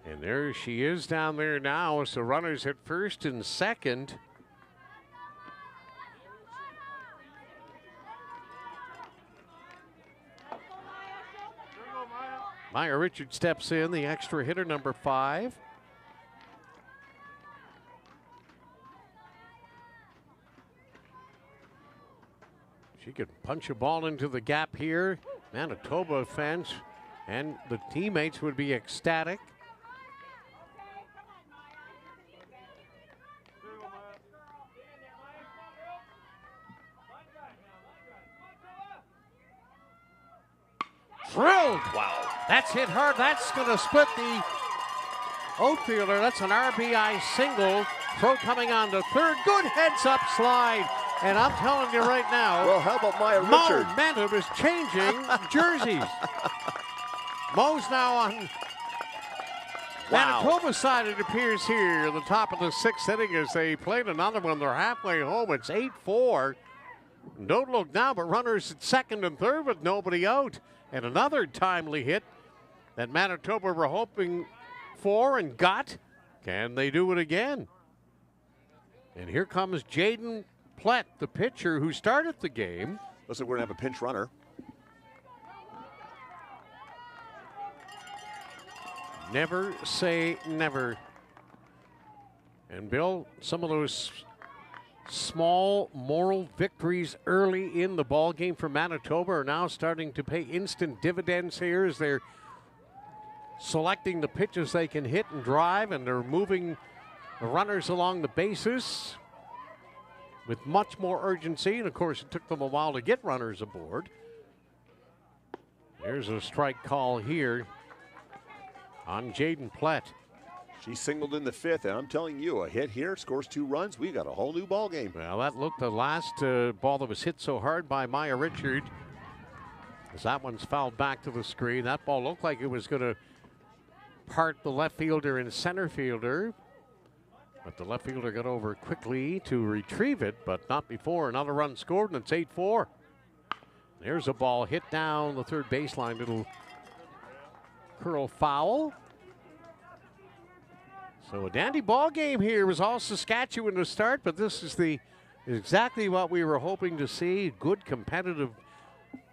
And there she is down there now as the runners at first and second. Maya Richard steps in, the extra hitter, number 5. She could punch a ball into the gap here. Manitoba fans and the teammates would be ecstatic. Drilled. Wow. That's hit hard. That's going to split the outfielder. That's an RBI single. Throw coming on to third. Good heads-up slide. And I'm telling you right now. Well, how about Maya Richard? Momentum is changing jerseys. Mo's now on Manitoba side, it appears here. The top of the 6th inning as they played another one. They're halfway home. It's 8-4. Don't look now, but runners at second and third with nobody out. And another timely hit that Manitoba were hoping for and got. Can they do it again? And here comes Jaden Plett, the pitcher who started the game. Looks like we're going to have a pinch runner. Never say never. And Bill, some of those small moral victories early in the ball game for Manitoba are now starting to pay instant dividends here as they're selecting the pitches they can hit and drive, and they're moving the runners along the bases with much more urgency. And of course, it took them a while to get runners aboard. There's a strike call here on Jaden Plett. She singled in the 5th, and I'm telling you, a hit here scores 2 runs. We got a whole new ball game. Well, that looked the last ball that was hit so hard by Maya Richard, as that one's fouled back to the screen. That ball looked like it was going to part the left fielder and center fielder, but the left fielder got over quickly to retrieve it, but not before another run scored, and it's 8-4. There's a ball hit down the third baseline. It'll curl foul. So a dandy ball game here. It was all Saskatchewan to start, but this is exactly what we were hoping to see. Good competitive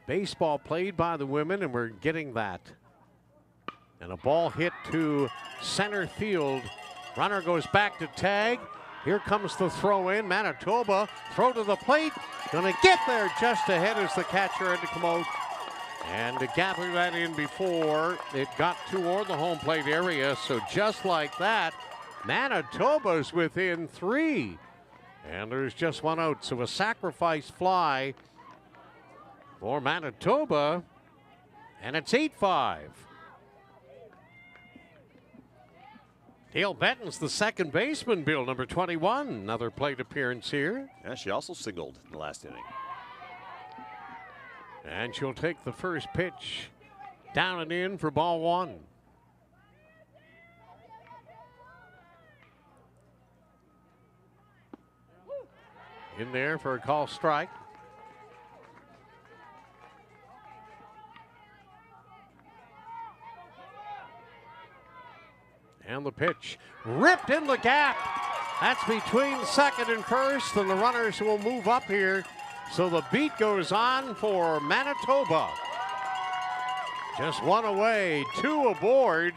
baseball played by the women, and we're getting that. And a ball hit to center field. Runner goes back to tag. Here comes the throw in. Manitoba throw to the plate. Gonna get there just ahead as the catcher had to come out and to gather that in before it got toward the home plate area. So just like that, Manitoba's within 3. And there's just one out. So a sacrifice fly for Manitoba. And it's 8-5. Dale Benton's the second baseman, Bill, number 21. Another plate appearance here. Yeah, she also singled in the last inning. And she'll take the first pitch down and in for ball 1. In there for a call strike. And the pitch ripped in the gap. That's between second and first, and the runners will move up here. So the beat goes on for Manitoba. Just one away, 2 aboard.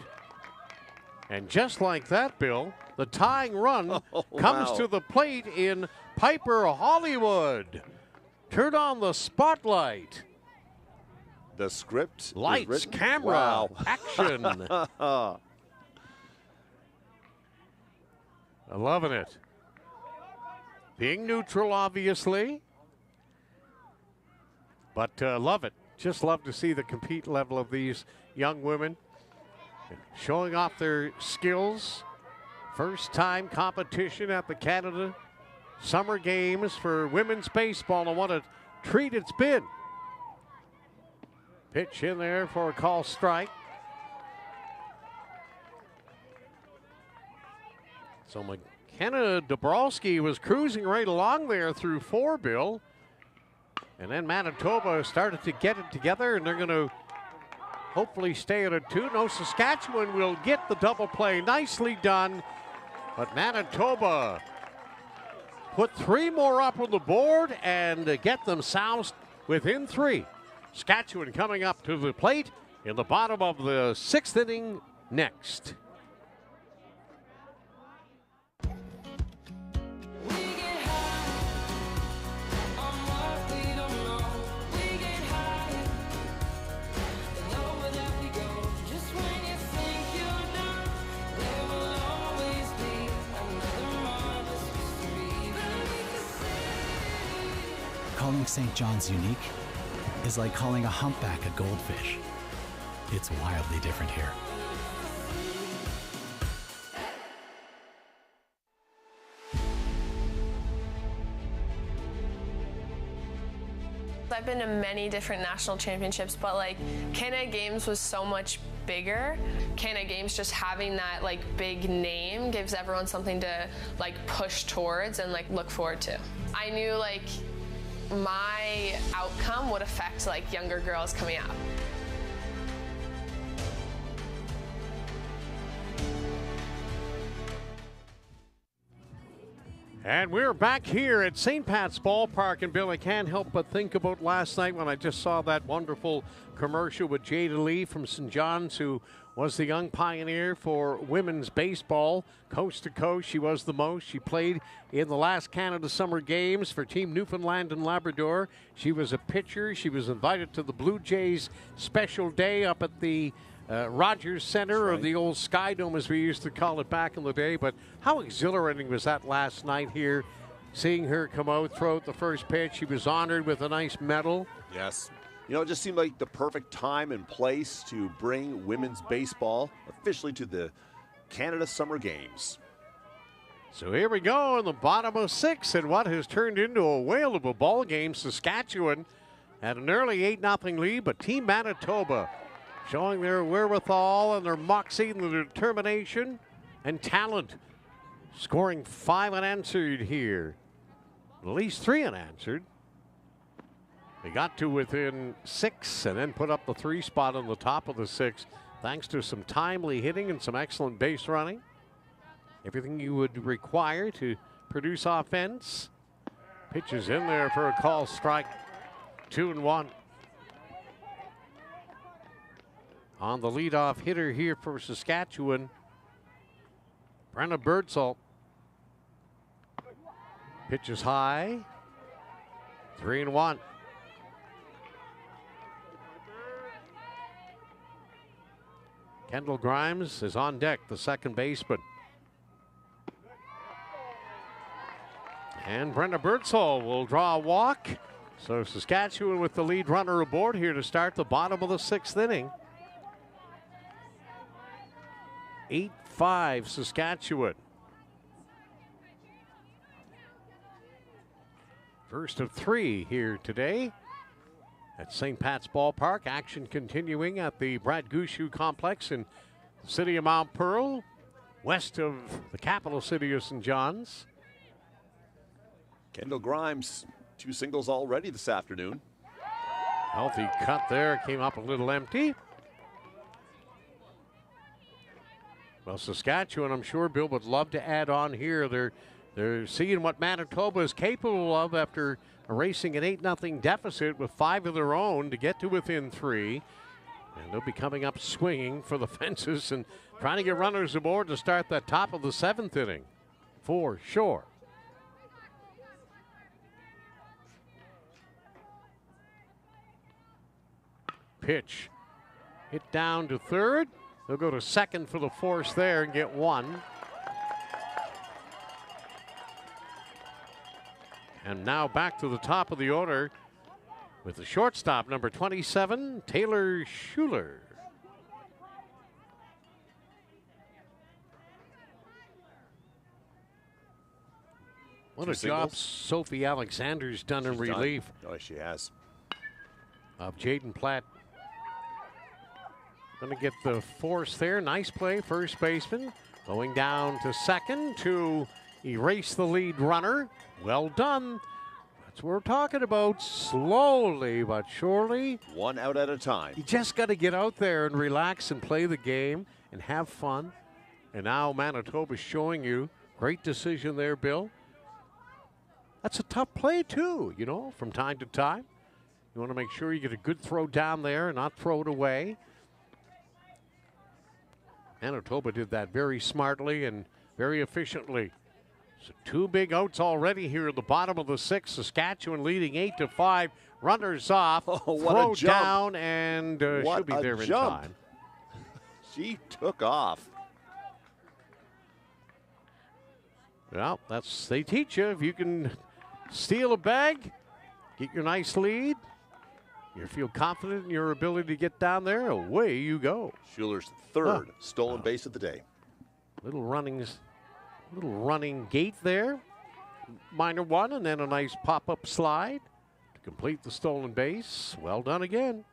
And just like that, Bill, the tying run comes to the plate in Piper Hollywood. Turn on the spotlight. The script. Lights, camera, action. I'm loving it. Being neutral, obviously. But love it. Just love to see the compete level of these young women showing off their skills. First time competition at the Canada Summer Games for women's baseball, and what a treat it's been. Pitch in there for a call strike. So McKenna Dabrowski was cruising right along there through 4, Bill. And then Manitoba started to get it together, and they're going to hopefully stay at a 2. No, Saskatchewan will get the double play. Nicely done. But Manitoba put 3 more up on the board and get themselves within 3. Saskatchewan coming up to the plate in the bottom of the 6th inning next. Calling St. John's unique is like calling a humpback a goldfish. It's wildly different here. I've been to many different national championships, but like Canada Games was so much bigger. Canada Games, just having that like big name gives everyone something to like push towards and like look forward to. I knew like my outcome would affect like younger girls coming up. And we're back here at St. Pat's Ballpark. And Bill, I can't help but think about last night when I just saw that wonderful commercial with Jada Lee from St. John's, who was the young pioneer for women's baseball. Coast to coast, she was the most. She played in the last Canada Summer Games for Team Newfoundland and Labrador. She was a pitcher. She was invited to the Blue Jays special day up at the Rogers Center, or the old Sky Dome as we used to call it back in the day. But how exhilarating was that last night here, seeing her come out, throw out the first pitch. She was honored with a nice medal. Yes. You know, it just seemed like the perfect time and place to bring women's baseball officially to the Canada Summer Games. So here we go in the bottom of 6 in what has turned into a whale of a ball game. Saskatchewan had an early 8-0 lead, but Team Manitoba showing their wherewithal and their moxie and their determination and talent, scoring 5 unanswered here. At least 3 unanswered. They got to within 6 and then put up the 3 spot on the top of the 6 thanks to some timely hitting and some excellent base running. Everything you would require to produce offense. Pitches in there for a call strike. 2-1. On the leadoff hitter here for Saskatchewan, Brenna Birdsall. Pitches high. 3-1. Kendall Grimes is on deck, the second baseman. And Brenna Birdsall will draw a walk. So Saskatchewan with the lead runner aboard here to start the bottom of the 6th inning. 8-5 Saskatchewan. First of 3 here today at St. Pat's Ballpark. Action continuing at the Brad Gushue Complex in the city of Mount Pearl, west of the capital city of St. John's. Kendall Grimes, 2 singles already this afternoon. Healthy cut there, came up a little empty. Well, Saskatchewan, I'm sure Bill would love to add on here. They're seeing what Manitoba is capable of after erasing an 8-0 deficit with 5 of their own to get to within 3. And they'll be coming up swinging for the fences and trying to get runners aboard to start that top of the 7th inning, for sure. Pitch hit down to third. They'll go to second for the force there and get 1. And now back to the top of the order with the shortstop, number 27, Taylor Schuler. What a job Sophie Alexander's done in relief. Oh, she has. Of Jaden Platt. Going to get the force there. Nice play, first baseman. Going down to second to erase the lead runner. Well done. That's what we're talking about. Slowly but surely. 1 out at a time. You just got to get out there and relax and play the game and have fun. And now Manitoba's showing you. Great decision there, Bill. That's a tough play too, you know, from time to time. You want to make sure you get a good throw down there and not throw it away. Manitoba did that very smartly and very efficiently. So 2 big outs already here at the bottom of the 6th. Saskatchewan leading 8-5. Runners off. Oh, throw down, and she'll be there in time. She took off. Well, they teach you. If you can steal a bag, get your nice lead, you feel confident in your ability to get down there, away you go. Schuler's 3rd stolen base of the day. Little running gait there. Minor 1, and then a nice pop-up slide to complete the stolen base. Well done again.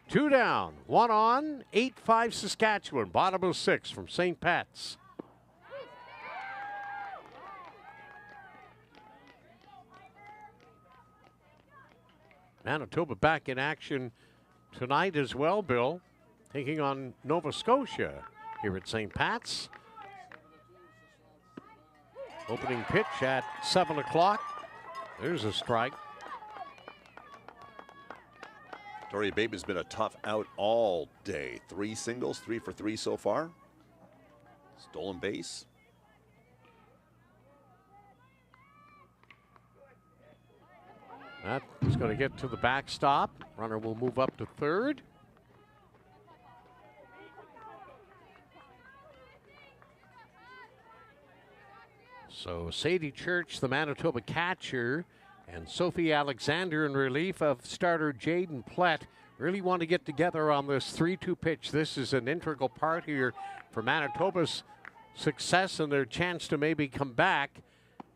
2 down, 1 on, 8-5 Saskatchewan, bottom of 6 from St. Pat's. Manitoba back in action tonight as well, Bill, taking on Nova Scotia here at St. Pat's. Opening pitch at 7 o'clock. There's a strike. Victoria Bateman's been a tough out all day. 3 singles, 3 for 3 so far. Stolen base. That is going to get to the backstop. Runner will move up to third. So Sadie Church, the Manitoba catcher, and Sophie Alexander in relief of starter Jaden Plett really want to get together on this 3-2 pitch. This is an integral part here for Manitoba's success and their chance to maybe come back.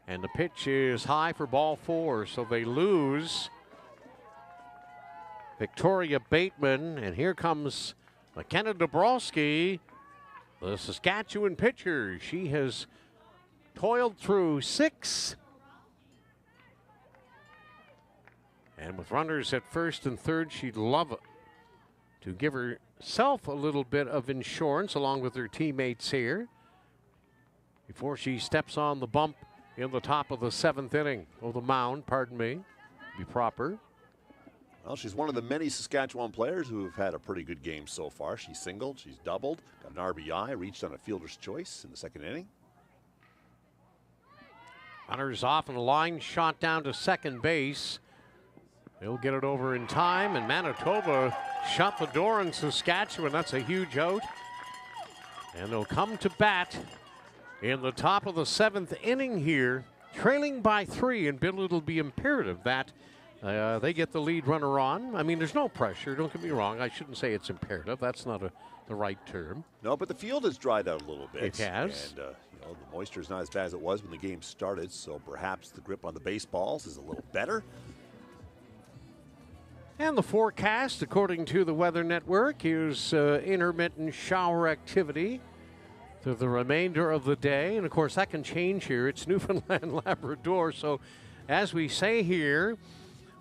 And the pitch is high for ball 4, so they lose Victoria Bateman. And here comes McKenna Dabrowski, the Saskatchewan pitcher. She has toiled through 6. And with runners at first and third, she'd love to give herself a little bit of insurance along with her teammates here before she steps on the bump in the top of the 7th inning. Oh, the mound, pardon me, to be proper. Well, she's one of the many Saskatchewan players who have had a pretty good game so far. She's singled, she's doubled, got an RBI, reached on a fielder's choice in the 2nd inning. Runners off in a line shot down to second base. They'll get it over in time, and Manitoba shut the door on Saskatchewan. That's a huge out. And they'll come to bat in the top of the 7th inning here, trailing by 3, and Bill, it'll be imperative that they get the lead runner on. I mean, there's no pressure, don't get me wrong. I shouldn't say it's imperative. That's not the right term. No, but the field has dried out a little bit. It has. And, the moisture is not as bad as it was when the game started, so perhaps the grip on the baseballs is a little better. And the forecast, according to the Weather Network, is intermittent shower activity through the remainder of the day. And, of course, that can change here. It's Newfoundland Labrador. So, as we say here,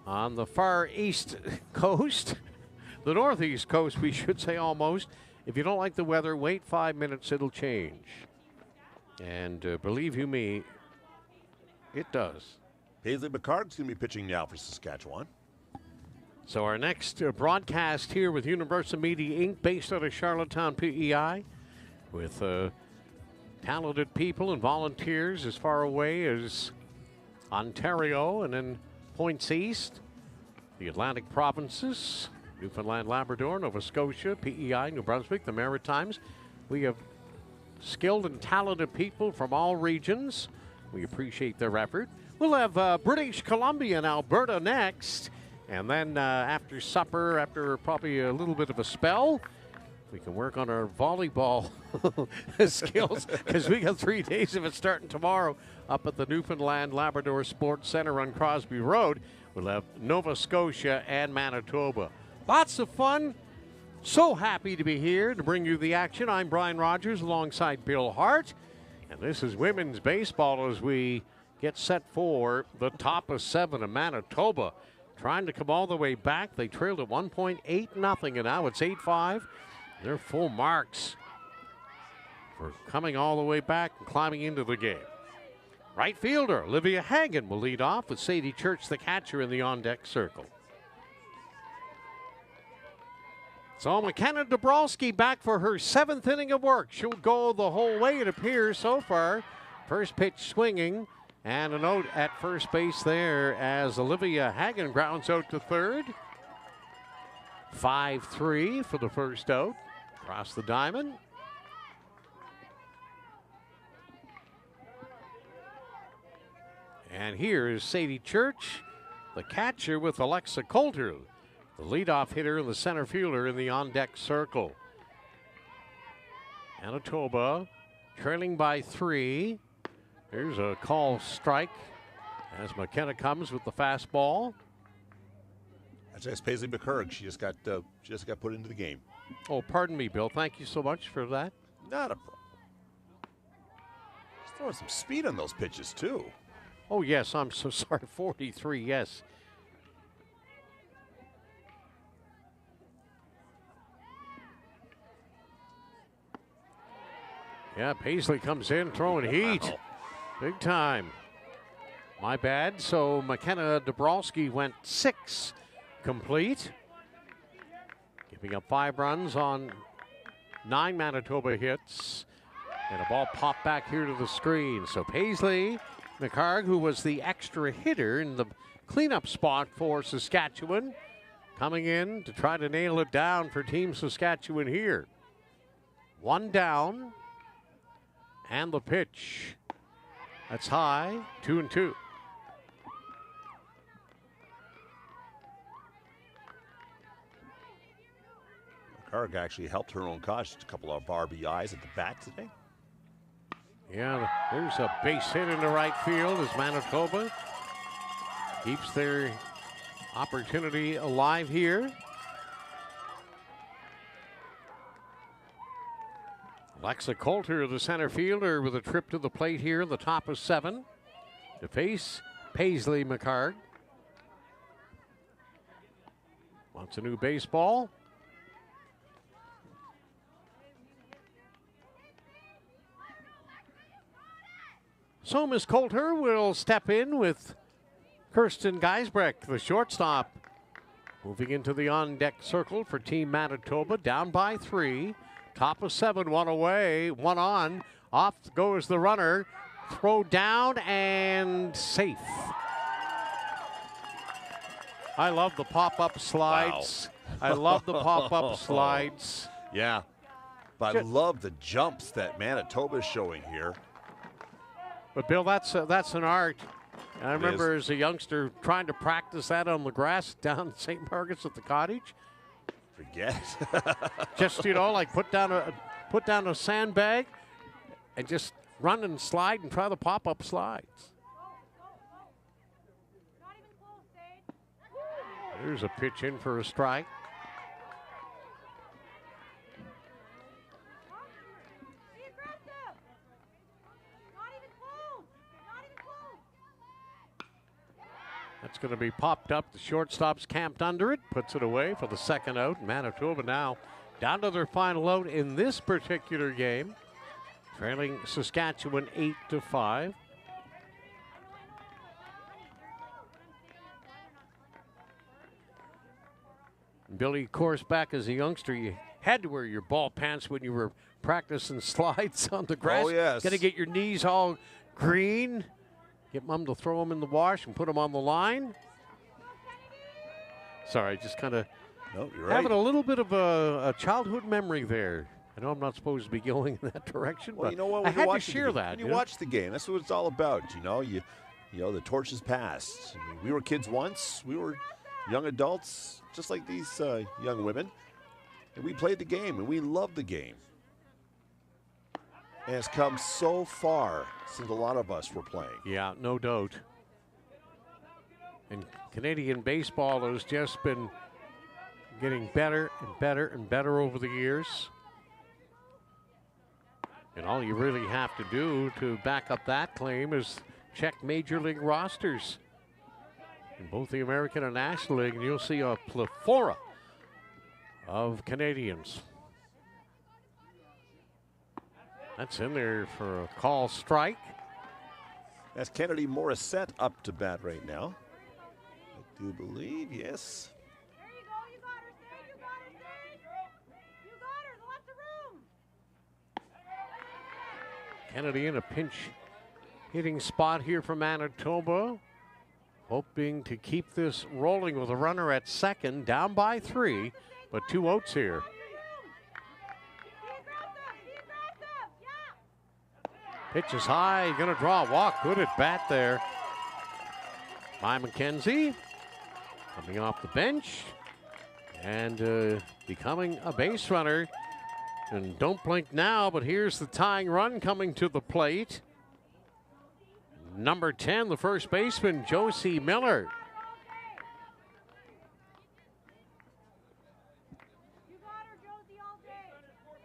on the far east coast, the northeast coast, we should say almost, if you don't like the weather, wait 5 minutes, it'll change. And believe you me, it does. Paisley McCart's going to be pitching now for Saskatchewan. So our next broadcast here with Universal Media Inc., based out of Charlottetown, PEI, with talented people and volunteers as far away as Ontario and then points east, the Atlantic provinces, Newfoundland, Labrador, Nova Scotia, PEI, New Brunswick, the Maritimes. We have skilled and talented people from all regions. We appreciate their effort. We'll have British Columbia and Alberta next. And then after supper, after probably a little bit of a spell, we can work on our volleyball skills because we got 3 days of it starting tomorrow up at the Newfoundland Labrador Sports Center on Crosby Road. We'll have Nova Scotia and Manitoba. Lots of fun. So happy to be here to bring you the action. I'm Brian Rogers alongside Bill Hart. And this is women's baseball as we get set for the top of 7 of Manitoba. Trying to come all the way back. They trailed at 1.8-0, and now it's 8-5. They're full marks for coming all the way back and climbing into the game. Right fielder Olivia Hagen will lead off with Sadie Church, the catcher, in the on-deck circle. So McKenna Dabrowski back for her 7th inning of work. She'll go the whole way, it appears, so far. First pitch swinging, and a note at first base there as Olivia Hagen grounds out to third. 5-3 for the first out. Across the diamond. And here is Sadie Church, the catcher, with Alexa Coulter, the leadoff hitter and the center fielder in the on-deck circle. Manitoba trailing by 3. Here's a call strike as McKenna comes with the fastball. That's Paisley McCurg. She just got put into the game. Oh, pardon me, Bill. Thank you so much for that. Not a problem. She's throwing some speed on those pitches, too. Oh, yes. I'm so sorry. 43, yes. Yeah, Paisley comes in throwing heat. Big time. My bad. So McKenna Dabrowski went 6 complete, giving up 5 runs on 9 Manitoba hits. And a ball popped back here to the screen. So Paisley McHarg, who was the extra hitter in the cleanup spot for Saskatchewan, coming in to try to nail it down for Team Saskatchewan here. 1 down. And the pitch. That's high. 2-2. McHarg actually helped her own cause. Just a couple of RBIs at the bat today. Yeah, there's a base hit into right field as Manitoba keeps their opportunity alive here. Alexa Coulter, the center fielder, with a trip to the plate here in the top of 7 to face Paisley McHarg. Wants a new baseball. So Miss Coulter will step in with Kirsten Geisbrecht, the shortstop, moving into the on-deck circle for Team Manitoba, down by 3. Top of 7, 1 away, 1 on. Off goes the runner. Throw down and safe. I love the pop-up slides. Wow. I love the pop-up slides. Yeah, but I love the jumps that Manitoba is showing here. But Bill, that's an art. And I remember as a youngster trying to practice that on the grass down at St. Margaret's at the cottage. Forget. Just, you know, like put down a sandbag and just run and slide and try the pop-up slides. There's a pitch in for a strike. That's going to be popped up. The shortstop's camped under it, puts it away for the second out. Manitoba now down to their final out in this particular game, trailing Saskatchewan 8-5. Billy, of course, back as a youngster, you had to wear your ball pants when you were practicing slides on the grass. Oh, yes. Got to get your knees all green. Get Mom to throw them in the wash and put them on the line. Sorry, just kind of having a little bit of a childhood memory there. I know I'm not supposed to be going in that direction, Well, but you know what? I had to share that. When you watch the game, that's what it's all about. You know, the torch is passed. I mean, we were kids once. We were young adults, just like these young women. And we played the game, and we loved the game. And it's come so far since a lot of us were playing. Yeah, no doubt. And Canadian baseball has just been getting better and better and better over the years. And all you really have to do to back up that claim is check Major League rosters in both the American and National League, and you'll see a plethora of Canadians. That's in there for a call strike. That's Kennedy Morissette up to bat right now. I do believe, yes. Kennedy in a pinch hitting spot here for Manitoba, hoping to keep this rolling with a runner at second, down by 3, but 2 outs here. Pitch is high, going to draw a walk. Good at bat there by McKenzie. Coming off the bench and becoming a base runner. And don't blink now, but here's the tying run coming to the plate. Number 10, the first baseman, Josie Miller.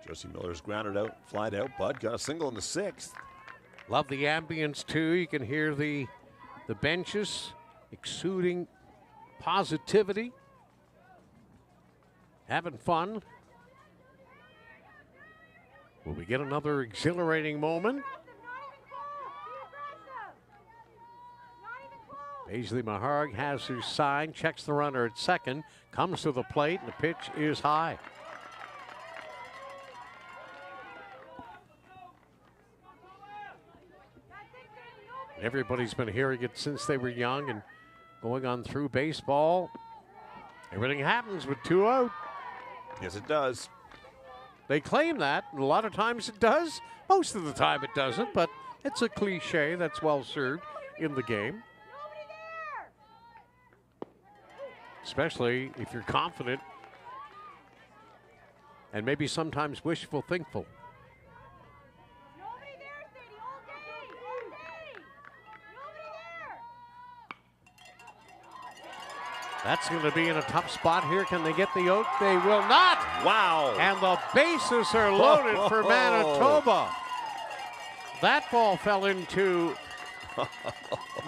Josie Miller's grounded out, flied out. Bud got a single in the 6th. Love the ambience, too. You can hear the benches exuding positivity, having fun. Will we get another exhilarating moment? Paisley Maharg has her sign, checks the runner at second, comes to the plate, and the pitch is high. Everybody's been hearing it since they were young and going on through baseball. Everything happens with 2 out. Yes, it does. They claim that, and a lot of times it does. Most of the time it doesn't, but it's a cliche that's well served in the game. Especially if you're confident and maybe sometimes wishful thinkful. That's going to be in a tough spot here. Can they get the out? They will not. Wow. And the bases are loaded for Manitoba. That ball fell into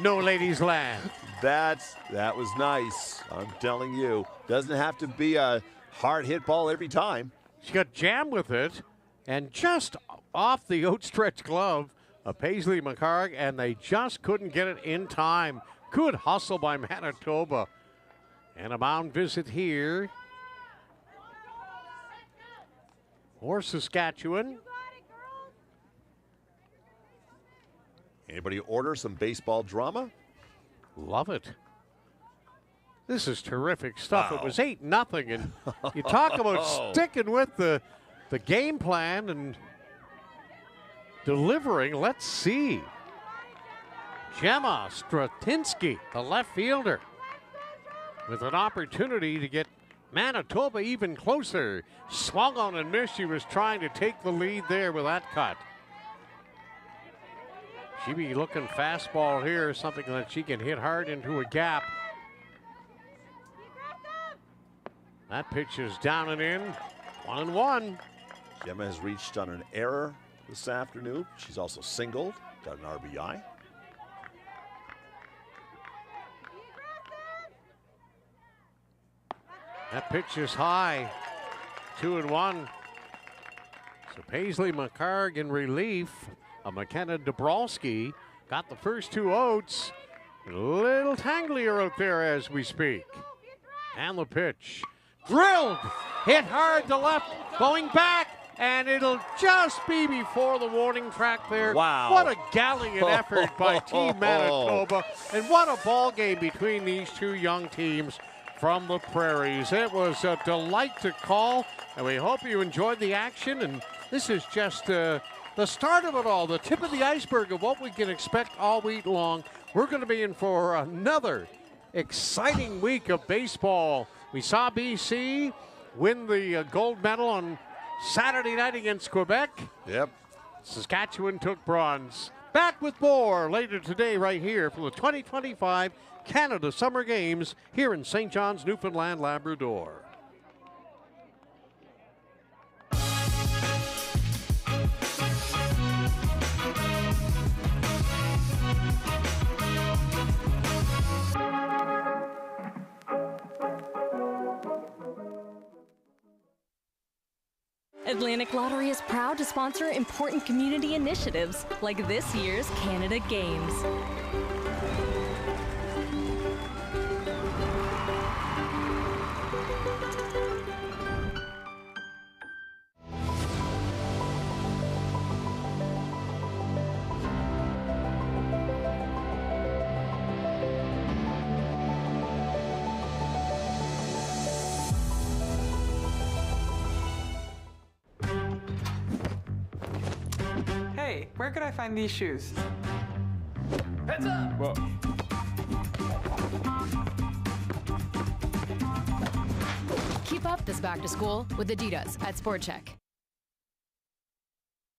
no ladies' land. That was nice. I'm telling you. Doesn't have to be a hard hit ball every time. She got jammed with it, and just off the outstretched glove of Paisley McHarg, and they just couldn't get it in time. Good hustle by Manitoba. And a mound visit here for Saskatchewan. Anybody order some baseball drama? Love it. This is terrific stuff. Wow. It was 8-0, and you talk about sticking with the game plan and delivering. Let's see. Gemma Stratinsky, the left fielder, with an opportunity to get Manitoba even closer. Swung on and missed. She was trying to take the lead there with that cut. She be looking fastball here, something that she can hit hard into a gap. That pitch is down and in, 1-1. Gemma has reached on an error this afternoon. She's also singled, got an RBI. That pitch is high, 2-1. So Paisley McHarg in relief of McKenna Dabrowski got the first 2 outs. A little tanglier out there as we speak. And the pitch, drilled, hit hard to left, going back, and it'll just be before the warning track there. Wow. What a gallant effort by Team Manitoba, and what a ball game between these 2 young teams from the prairies. It was a delight to call, and we hope you enjoyed the action. And this is just the start of it all, the tip of the iceberg of what we can expect all week long. We're going to be in for another exciting week of baseball. We saw BC win the gold medal on Saturday night against Quebec. Yep. Saskatchewan took bronze. Back with more later today right here for the 2025 Canada Summer Games here in St. John's, Newfoundland, Labrador. Atlantic Lottery is proud to sponsor important community initiatives like this year's Canada Games. Hey, where could I find these shoes? Heads up! Whoa. Keep up this back to school with Adidas at Sport Check.